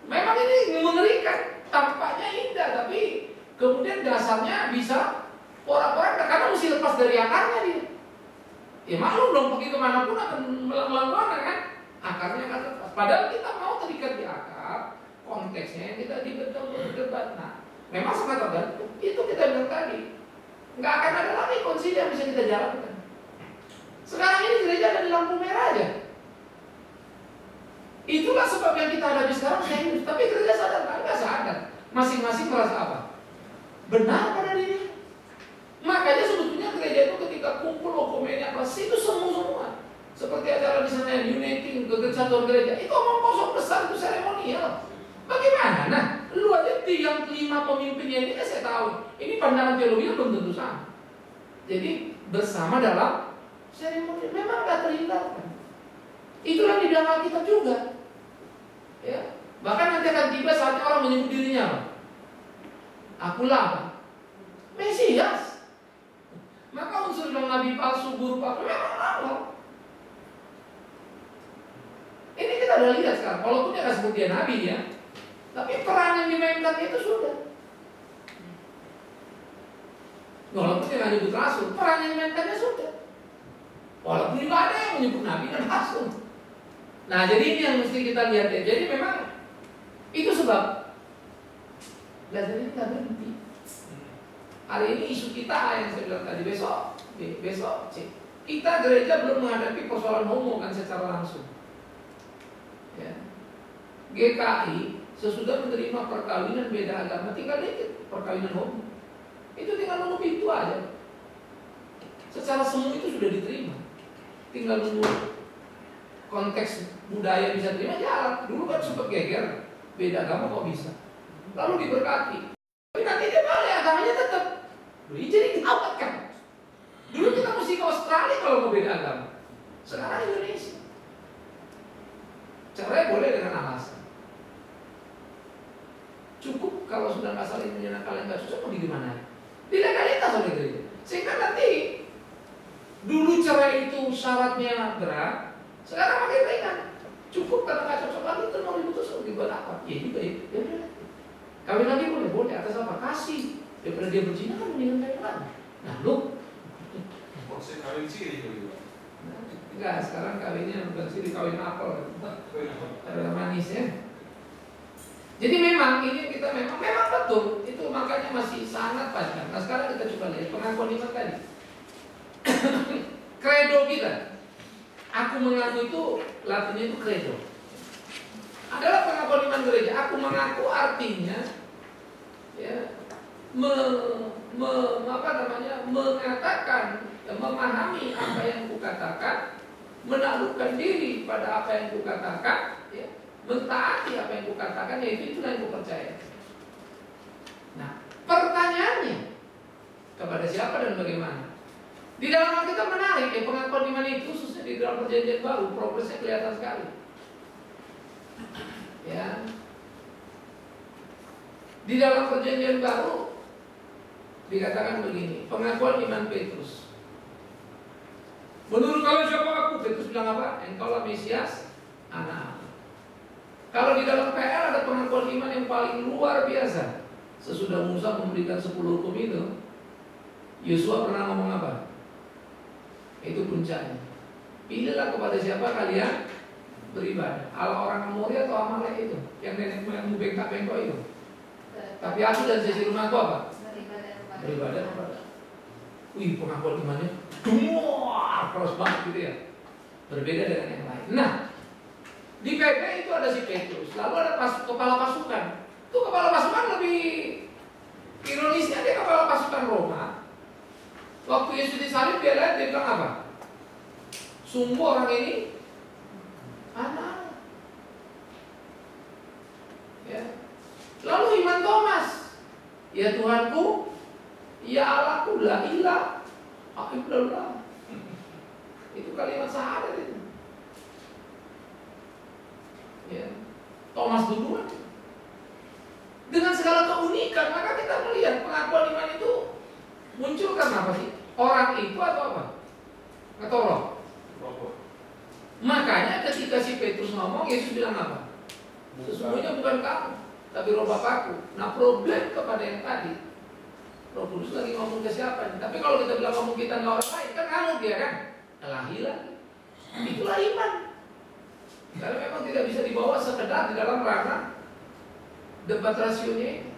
Memang ini mengerikan, tampaknya indah, tapi kemudian dasarnya bisa orang-orang karena mesti lepas dari akarnya dia. Ya maklum dong, pergi kemanapun akan melawan kan, akarnya akan lepas. Padahal kita mau terikat di akar, konteksnya yang kita berdebat. Nah, memang sangat tergantung. Itu kita bilang tadi, nggak akan ada lagi konsili yang bisa kita jalankan. Sekarang ini gereja ada di lampu merah aja. Itulah sebab yang kita hadapi sekarang serius. Tapi gereja sadar nggak sadar. Masing-masing merasa apa? Benar pada diri. Makanya sebetulnya gereja itu ketika kumpul okomenya kelas itu semua. Seperti acara di sana Uniting kesatuan gereja itu omong kosong besar itu seremonial. Bagaimana? Nah, lu aja yang 5 pemimpinnya ini kan saya tahu. Ini pandangan teologi belum tentu sama. Jadi bersama dalam seremoni memang nggak terhindarkan. Itulah di dalam Alkitab juga. Ya, bahkan nanti akan tiba saatnya orang menyebut dirinya, akulah Mesias. Maka unsur dalam nabi palsu, guru palsu memang Allah. Ini kita udah lihat sekarang. Walaupun dia nggak sebut dia nabi ya, tapi peran yang dimainkan itu sudah. Walaupun dia nggak nyebut rasul, peran yang dimainkannya sudah. Walaupun juga ada yang menyebut nabi dan rasul. Nah, jadi ini yang mesti kita lihat ya. Jadi memang itu sebab belajar ini nggak berhenti. Hari ini isu kita yang saya bilang tadi, besok C. Kita gereja belum menghadapi persoalan homo kan secara langsung. Ya. GKI sesudah menerima perkawinan beda agama, tinggal dikit perkawinan homo. Itu tinggal nunggu pintu aja. Secara semu itu sudah diterima. Tinggal nunggu konteks budaya bisa terima jalan. Dulu kan sempat geger, beda agama kok bisa. Lalu diberkati. Tapi nanti dia balik agamanya tetap. Jadi gawat kan. Dulu kita mesti ke Australia kalau mau beda agama. Sekarang Indonesia. Cerai boleh dengan alasan. Cukup kalau sudah nggak saling menyenangkan, kalian nggak susah mau gimana? Di legalitas oleh gereja. Sehingga nanti dulu cerai itu syaratnya berat. Sekarang makin ringan. Cukup karena nggak cocok lagi itu mau diputus dibuat apa? Ya juga ya. Ya udah. Kawin lagi boleh atas apa? Kasih. Daripada dia berzina kan mendingan kawin lagi. Nah lu Proses kawin siri juga. enggak, sekarang kawinnya bukan siri, kawin apel. Ada manis ya. Jadi memang ini kita memang betul. Itu makanya masih sangat panjang. Nah sekarang kita coba lihat pengakuan iman tadi. Kredo kita. Aku mengaku itu Latinnya itu credo. Adalah pengakuan iman gereja. Aku mengaku artinya ya mengatakan, memahami apa yang kukatakan, menaklukkan diri pada apa yang kukatakan, ya, mentaati apa yang kukatakan, yaitu itulah yang kupercaya. Nah, pertanyaannya kepada siapa dan bagaimana? Di dalam Alkitab menarik ya, pengakuan iman itu khususnya di dalam perjanjian baru progresnya kelihatan sekali. Ya, di dalam perjanjian baru dikatakan begini, pengakuan iman Petrus. Menurut kalian siapa aku? Petrus bilang apa? Engkaulah Mesias, anak Allah. Kalau di dalam PL ada pengakuan iman yang paling luar biasa. Sesudah Musa memberikan 10 hukum itu, Yosua pernah ngomong apa? Itu puncaknya. Pilihlah kepada siapa kalian beribadah. Allah orang Amori atau Amalek itu, yang nenek moyangmu bengkak-bengkok itu. Tapi aku dan sisi rumahku apa? Beribadah kepada. Wih, pengakuan imannya dumor, keras banget gitu ya. Berbeda dengan yang lain. Nah, di PP itu ada si Petrus, lalu ada kepala pasukan. Itu kepala pasukan lebih ironisnya, dia kepala pasukan Roma. Waktu Yesus disalib dia lihat, dia bilang apa? Sungguh orang ini anak. Ya. Lalu iman Thomas, ya Tuhanku, ya Allahku, la ilah illallah. Itu kalimat syahadat itu. Ya. Thomas duluan. Dengan segala keunikan, maka kita melihat pengakuan iman itu muncul karena apa sih? Orang itu atau apa? Atau roh? Makanya ketika si Petrus ngomong, Yesus bilang apa? Sesungguhnya bukan kamu, tapi roh Bapakku. Nah, problem kepada yang tadi, Roh Kudus lagi ngomong ke siapa? Tapi kalau kita bilang ngomong kita nggak orang lain, kan kamu dia kan? Kelahiran. Itulah iman. Karena memang tidak bisa dibawa sekedar di dalam ranah debat rasionya.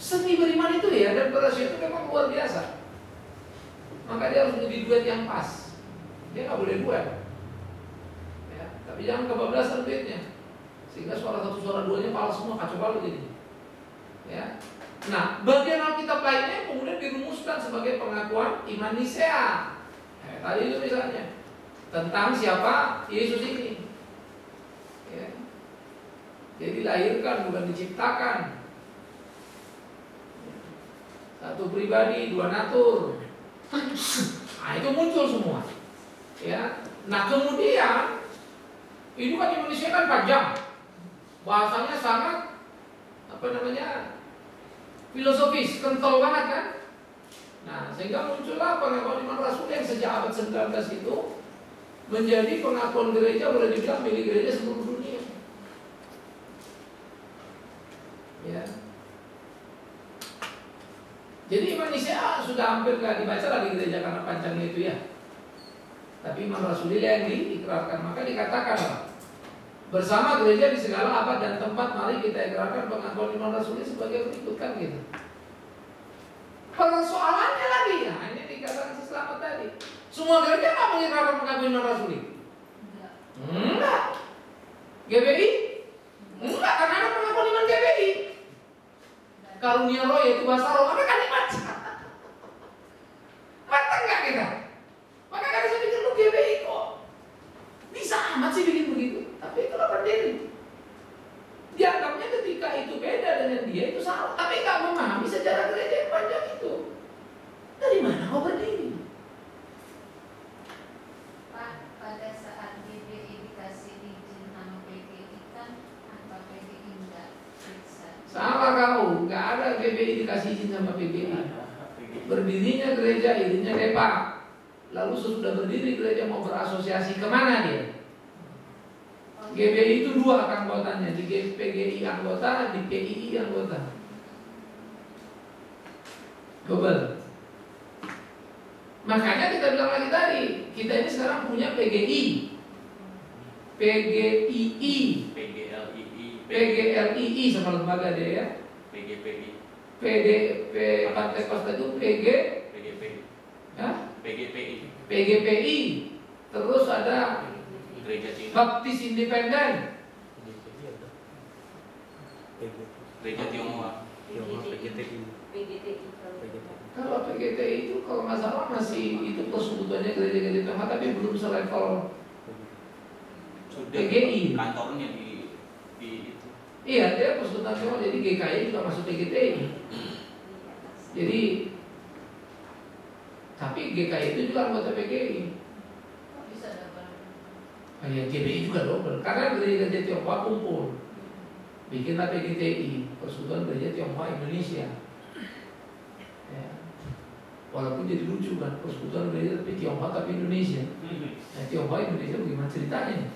Seni beriman itu ya, dan rasio itu memang luar biasa. Maka dia harus menjadi duet yang pas. Dia nggak boleh duet. Ya, tapi jangan kebablasan duetnya, sehingga suara satu suara duanya pala semua, kacau balau jadi. Ya. Nah, bagian Alkitab lainnya kemudian dirumuskan sebagai pengakuan iman Nisea. Tadi itu misalnya tentang siapa Yesus ini. Ya. Dia dilahirkan bukan diciptakan. Satu pribadi, dua natur. Nah, itu muncul semua. Ya. Nah, kemudian ini kan Indonesia kan panjang. Bahasanya sangat filosofis, kental banget kan. Nah, sehingga muncullah pengakuan iman Rasul yang sejak abad 19 itu menjadi pengakuan gereja, boleh dibilang milik gereja seluruh dunia. Ya. Jadi iman Nisea sudah hampir gak dibaca lagi gereja karena panjangnya itu ya. Tapi iman Rasulillah yang diikrarkan, maka dikatakan bersama gereja di segala abad dan tempat, mari kita ikrarkan pengakuan iman Rasulullah sebagai berikut kan gitu. Persoalannya lagi ya, ini dikatakan si Selamat tadi. Semua gereja nggak mengikrarkan pengakuan iman Rasulullah. Enggak. GBI? Enggak, karena ada pengakuan iman GBI. Karunia roh yaitu bahasa roh, apa kalimat? Matang nggak kita? Maka kan saya pikir lu GBI kok bisa amat sih bikin begitu. Tapi itulah berdiri. Dianggapnya ketika itu beda dengan dia itu salah. Tapi nggak memahami sejarah gereja yang panjang itu. Dari mana kau berdiri? Pak, pada saat GBI dikasih izin sama PGI kan apa PGI enggak bisa? Salah kau, nggak ada GBI dikasih izin sama PGI. Berdirinya gereja, izinnya Depak. Lalu sesudah berdiri gereja mau berasosiasi kemana dia? GBI itu dua anggotanya, di PGI anggota, di PII anggota. Global. Makanya kita bilang lagi tadi, kita ini sekarang punya PGI, PGII, PGLII sama lembaga dia ya. PGPI. PDP Pantai Costa itu PGPI. Terus ada Gereja Cina. Baptis Independen. Gereja Tionghoa. Kalau PGTI itu kalau nggak salah masih itu persebutannya gereja-gereja Tionghoa, tapi belum selevel Sudah PGI. kantornya di itu. Iya, dia persebutan Tionghoa, jadi GKI juga masuk PGTI. Jadi tapi GKI itu juga anggota PGI. Kok bisa dapat? Ya, GBI juga double, karena gereja-gereja Tionghoa kumpul, bikinlah PGTI, Persekutuan Gereja Tionghoa Indonesia. Walaupun jadi lucu kan, persekutuan gereja tapi Tionghoa tapi Indonesia. Nah, Tionghoa Indonesia bagaimana ceritanya?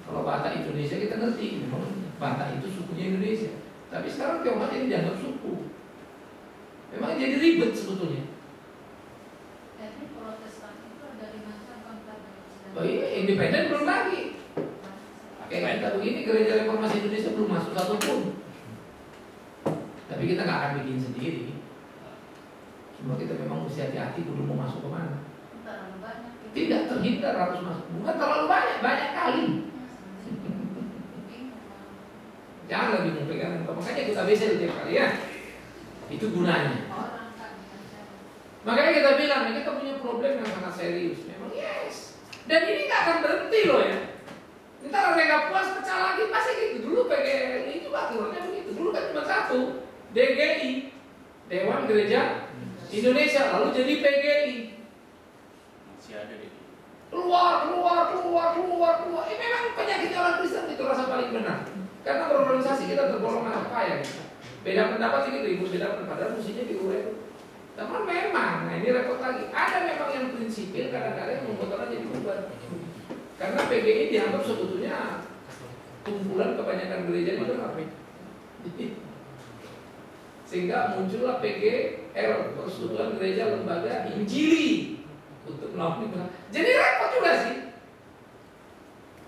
Kalau Batak Indonesia kita ngerti, memang Batak itu sukunya Indonesia. Tapi sekarang Tionghoa jadi dianggap suku. Memang jadi ribet sebetulnya. Jadi Protestan itu dari masa kontak. Oh iya, independen belum lagi. Kayak kita begini, gereja reformasi Indonesia belum masuk satu pun. Tapi kita nggak akan bikin sendiri. Cuma kita memang mesti hati-hati dulu mau masuk kemana. Terlalu banyak. Tidak terhindar harus masuk. Bukan terlalu banyak, banyak kali. Jangan lebih mau pegangan. Makanya kita bisa tiap kali ya. Itu gunanya. Orang kan. Makanya kita bilang, kita punya problem yang sangat serius. Memang yes. Dan ini nggak akan berhenti loh ya. Ntar orang nggak puas pecah lagi pasti gitu. Dulu PGRI itu aturannya begitu. Dulu kan cuma satu, DGI, Dewan Gereja Indonesia, lalu jadi PGI. Masih ada deh. Keluar. Memang penyakitnya orang Kristen itu rasa paling benar. Karena berorganisasi kita tergolong anak kaya. Beda pendapat ini ribut, beda pendapat, padahal mestinya diuraikan. Teman memang, nah ini repot lagi. Ada memang yang prinsipil, kadang-kadang yang membuat orang jadi bubar. Karena PGI dianggap sebetulnya kumpulan kebanyakan gereja di dalam. Sehingga muncullah PGR, Persekutuan Gereja Lembaga Injili, untuk melakukan itu. Jadi repot juga sih.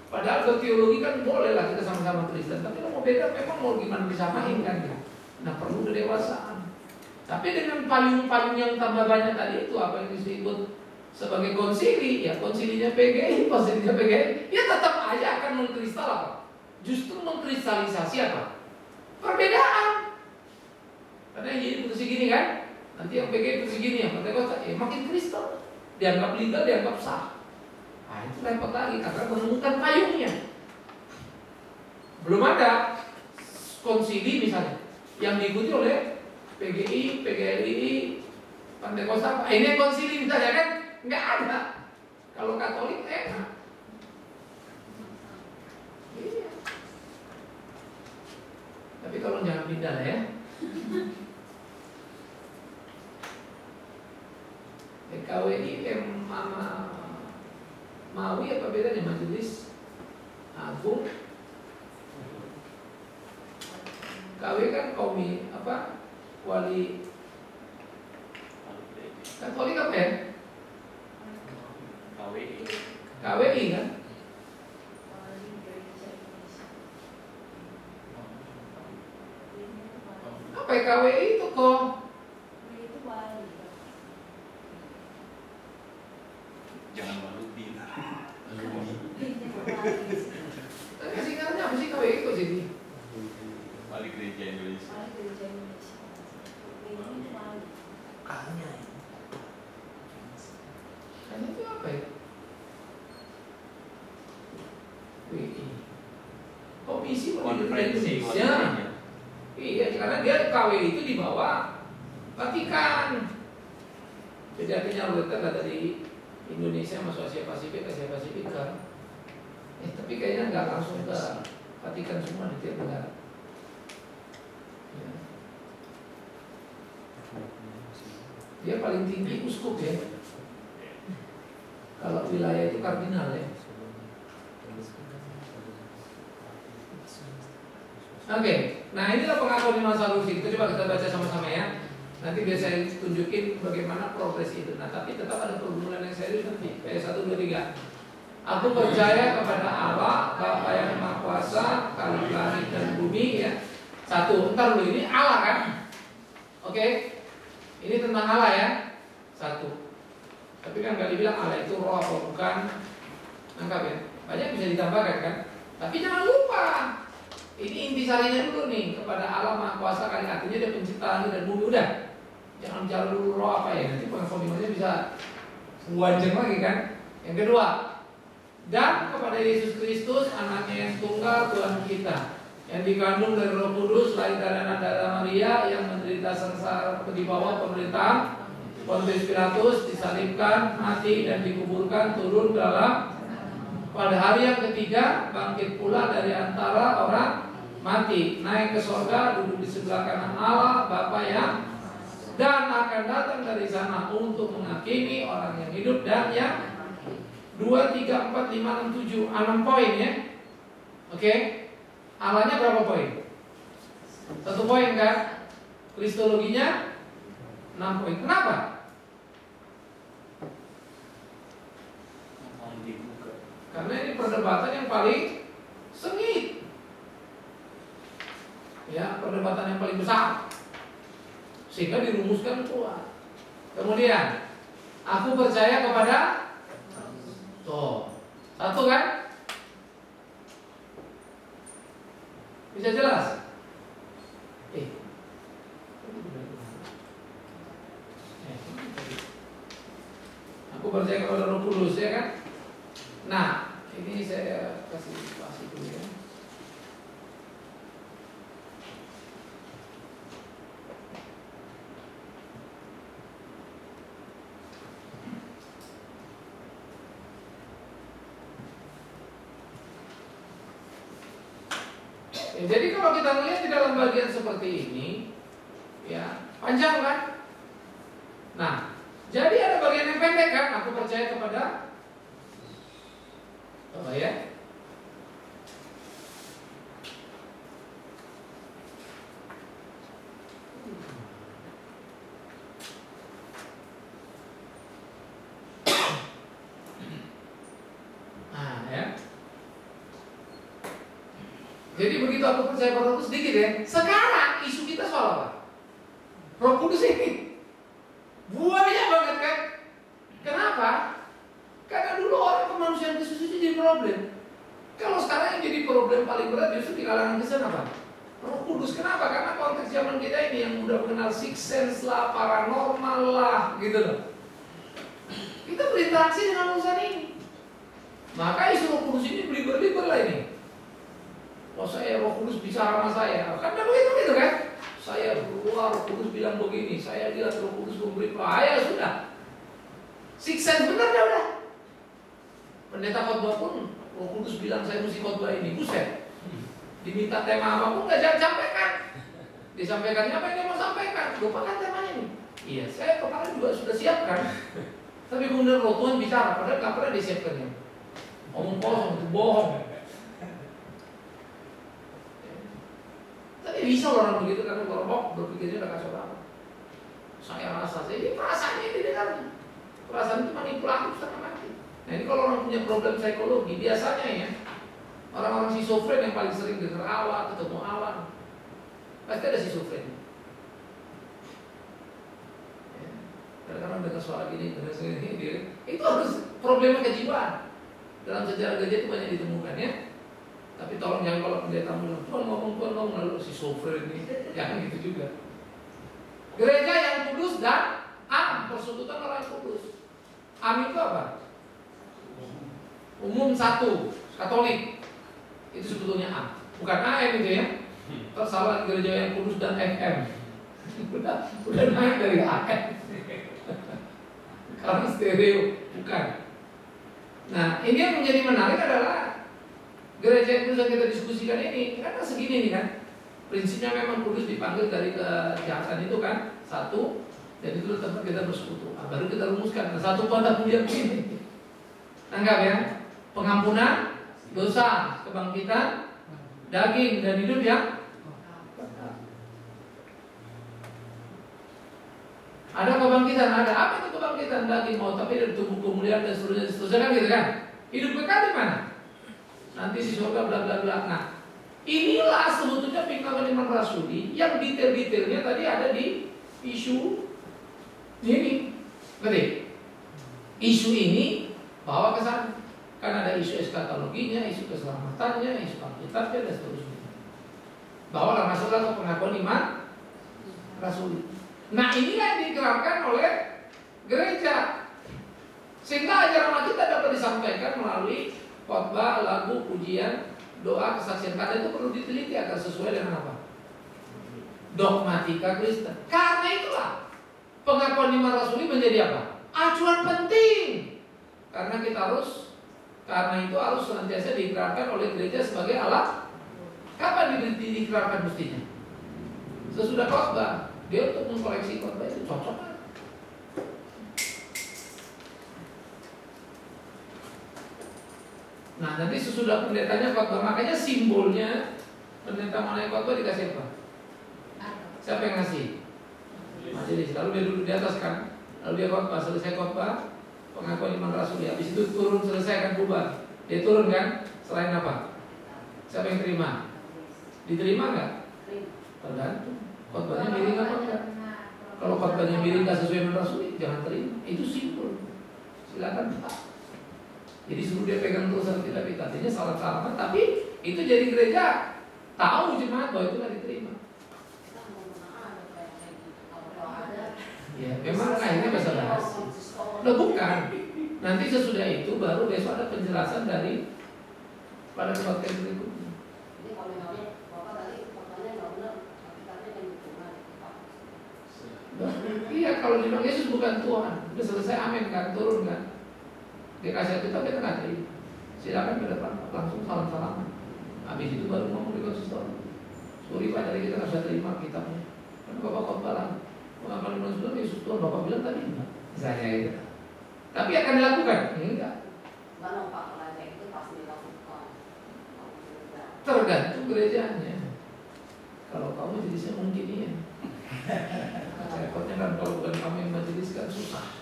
Padahal ke teologi kan boleh lah kita sama-sama Kristen, tapi kalau mau beda memang mau gimana disamain kan ya. Nah perlu kedewasaan. Tapi dengan payung-payung yang tambah banyak tadi itu apa yang disebut sebagai konsili, ya konsilinya PGI, ya tetap aja akan mengkristal apa? Justru mengkristalisasi apa? Perbedaan. Karena yang jadi putus gini kan, nanti yang PGI putus gini, yang Pentekosta, makin kristal, dianggap legal, dianggap sah. Nah itu repot lagi, karena menemukan payungnya. Belum ada konsili misalnya, yang diikuti oleh PGI, PGRI, Pentekosta, ini konsili misalnya kan, nggak ada. Kalau Katolik enak. Iya. Tapi kalau jangan pindah lah ya. KWI sama Mawi apa bedanya? Majelis Agung. KW kan komi apa? Wali Katolik apa ya? KWI kan? Apa ya KWI itu kok? Jangan walubi. Tapi singkatnya apa sih KWI itu sini? Wali Gereja Indonesia. Kayaknya itu apa ya? WI Komisi Konferensi Indonesia. Iya, karena dia KWI itu di bawah Vatikan. Bedanya Luther kata di Indonesia masuk Asia Pasifik kan. Tapi kayaknya nggak langsung ke Vatikan semua di tiap negara. Ya. Dia paling tinggi uskup ya. Kalau wilayah itu kardinal ya. Oke, nah inilah pengakuan Iman Sanusi. Kita coba kita baca sama-sama ya. Nanti biar saya tunjukin bagaimana progres itu. Nah tapi tetap ada pergumulan yang serius nanti. Kayak 1, 2, 3. Aku percaya kepada Allah, Bapa yang Maha Kuasa, Khalik langit dan bumi ya. 1, entar dulu ini Allah kan? Oke, ini tentang Allah ya. 1. Tapi kan gak dibilang Allah itu roh atau bukan. Nangkap ya? Banyak bisa ditambahkan kan? Tapi jangan lupa, ini intisarinya dulu nih, kepada Allah Maha Kuasa, kali artinya dia pencipta langit dan bumi. Udah, jangan bicara dulu roh apa ya, nanti pengakuannya bisa wanjeng lagi kan. Yang kedua, dan kepada Yesus Kristus, anaknya yang tunggal, Tuhan kita, yang dikandung dari Roh Kudus, lahir dari anak darah Maria, yang menderita sengsara di bawah pemerintahan Pontius Pilatus, disalibkan, mati dan dikuburkan, turun dalam pada hari yang ketiga, bangkit pula dari antara orang mati, naik ke surga, duduk di sebelah kanan Allah Bapa yang dan akan datang dari sana untuk menghakimi orang yang hidup dan yang 2, 3, 4, 5, 6, 7 6 poin ya. Oke. Allahnya berapa poin? 1 poin kan? Kristologinya 6 poin. Kenapa? Karena ini perdebatan yang paling sengit. Ya, perdebatan yang paling besar. Sehingga dirumuskan kuat. Kemudian, aku percaya kepada satu kan? Bisa jelas? Aku percaya kepada Roh Kudus ya kan? Nah, ini saya kasih dulu ya. Jadi kalau kita melihat di dalam bagian seperti ini, ya panjang kan? Nah, jadi ada bagian yang pendek kan? Aku percaya kepada ya. Jadi begitu aku percaya pada Roh Kudus sedikit ya. Sekarang isu kita soal apa? Roh Kudus ini banyak banget kan? Kenapa? Karena dulu orang kemanusiaan Kristus itu jadi problem. Kalau sekarang yang jadi problem paling berat justru di kalangan Kristen apa? Roh Kudus. Kenapa? Karena konteks zaman kita ini yang udah mengenal sixth sense lah, paranormal lah, gitu loh. Kita berinteraksi dengan urusan ini. Maka isu Roh Kudus ini beliber-liber lah ini. Oh saya Roh Kudus bicara sama saya, kan begitu gitu kan? Saya keluar Roh Kudus bilang begini, saya lihat Roh Kudus memberi bahaya sudah. Sixth sense benar dah udah. Pendeta khotbah pun Roh Kudus bilang saya mesti khotbah ini, buset. Diminta tema apapun nggak sampaikan. Disampaikannya apa yang dia mau sampaikan? Lupakan temanya ini. Iya, saya kemarin juga sudah siapkan. Tapi kemudian Roh Tuhan bicara, padahal nggak pernah disiapkannya. Omong kosong, itu bohong. Tapi bisa orang begitu karena kalau berpikirnya udah kacau banget. Saya rasa, jadi perasaannya ini dengarnya. Perasaan itu manipulatif setengah mati. Nah ini kalau orang punya problem psikologi, biasanya ya orang-orang schizofren yang paling sering dengar Allah, ketemu Allah, pasti ada schizofren. Ya. Kadang-kadang dengar suara gini, dengar sini, itu harus problema kejiwaan. Dalam sejarah gereja itu banyak ditemukan ya. Tapi tolong jangan kalau pendeta bilang, Tuhan ngomong lalu si software ini, jangan gitu juga. Gereja yang kudus dan persekutuan orang yang kudus. Itu apa? Umum satu, Katolik. Itu sebetulnya bukan AM itu ya. Tersalah gereja yang kudus dan FM. udah naik dari AM. Karena stereo, bukan. Nah, ini yang menjadi menarik adalah gereja yang kudus yang kita diskusikan ini karena segini nih kan, prinsipnya memang kudus dipanggil dari kejahatan itu kan satu, dan itu tempat kita bersekutu. Baru kita rumuskan. Nah, satu pada kemudian begini, anggap ya, pengampunan dosa, kebangkitan daging dan hidup yang ada kebangkitan, ada apa itu kebangkitan daging mau tapi dari tubuh kemuliaan dan seterusnya kan gitu kan. Hidup kekal di mana? Nanti di surga bla bla bla. Nah, inilah sebetulnya pingkalan iman rasuli yang detail-detailnya tadi ada di isu ini. Ngerti? Isu ini bawa ke sana. Kan ada isu eskatologinya, isu keselamatannya, isu Alkitabnya dan seterusnya. Bawalah masuklah ke pengakuan iman rasuli. Nah, inilah yang digerakkan oleh gereja. Sehingga ajaran kita dapat disampaikan melalui khotbah, lagu, pujian, doa, kesaksian kata itu perlu diteliti agar sesuai dengan apa? Dogmatika Kristen. Karena itulah pengakuan iman rasuli menjadi apa? Acuan penting. Karena itu harus senantiasa diikrarkan oleh gereja sebagai alat. Kapan diikrarkan mestinya? Sesudah khotbah. Dia untuk mengkoleksi khotbah itu cocok kan? Nah, nanti sesudah pendetanya khotbah, makanya simbolnya pendeta mengenai khotbah dikasih apa? Siapa yang ngasih? Majelis. Lalu dia duduk di atas kan? Lalu dia khotbah, selesai khotbah, pengakuan iman rasul. Habis itu turun, selesai kan bubar. Dia turun kan? Selain apa? Siapa yang terima? Diterima nggak? Tergantung. Khotbahnya miring apa enggak? Kalau khotbahnya miring nggak sesuai dengan rasul, jangan terima. Itu simbol. Silakan Pak. Jadi suruh dia pegang terus sertifikatnya, salah-salaman. Tapi itu jadi gereja tahu jemaat bahwa itu nggak diterima. Ya, memang akhirnya bahasa basi. Loh bukan. Nanti sesudah itu baru besok ada penjelasan dari pada khotbah berikutnya. Iya, kalau dibilang Yesus bukan Tuhan, udah selesai amin kan, turun kan. Dia kasih kitab kita nggak terima. Silakan ke depan langsung salam-salaman. Habis itu baru ngomong di konsistor. Sorry Pak, dari kita nggak bisa terima kitabnya. Kan Bapak khotbah lah. Pengakuan iman Saudara Yesus Tuhan, Bapak bilang tadi enggak. Misalnya itu. Tapi akan dilakukan? Enggak. Tergantung gerejanya. Kalau kamu jenisnya mungkin iya. Repotnya kan kalau bukan kamu yang majelis kan susah.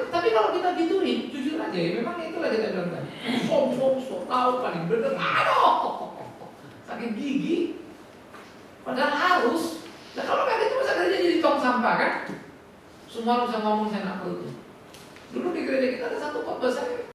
Tapi kalau kita gituin, jujur aja ya, memang itulah kita bilang tadi. Sombong, so tahu paling bener. Aduh, sakit gigi. Padahal harus. Nah kalau nggak gitu masa gereja jadi tong sampah kan? Semua harus ngomong saya nak perlu. Dulu di gereja kita ada satu khotbah saya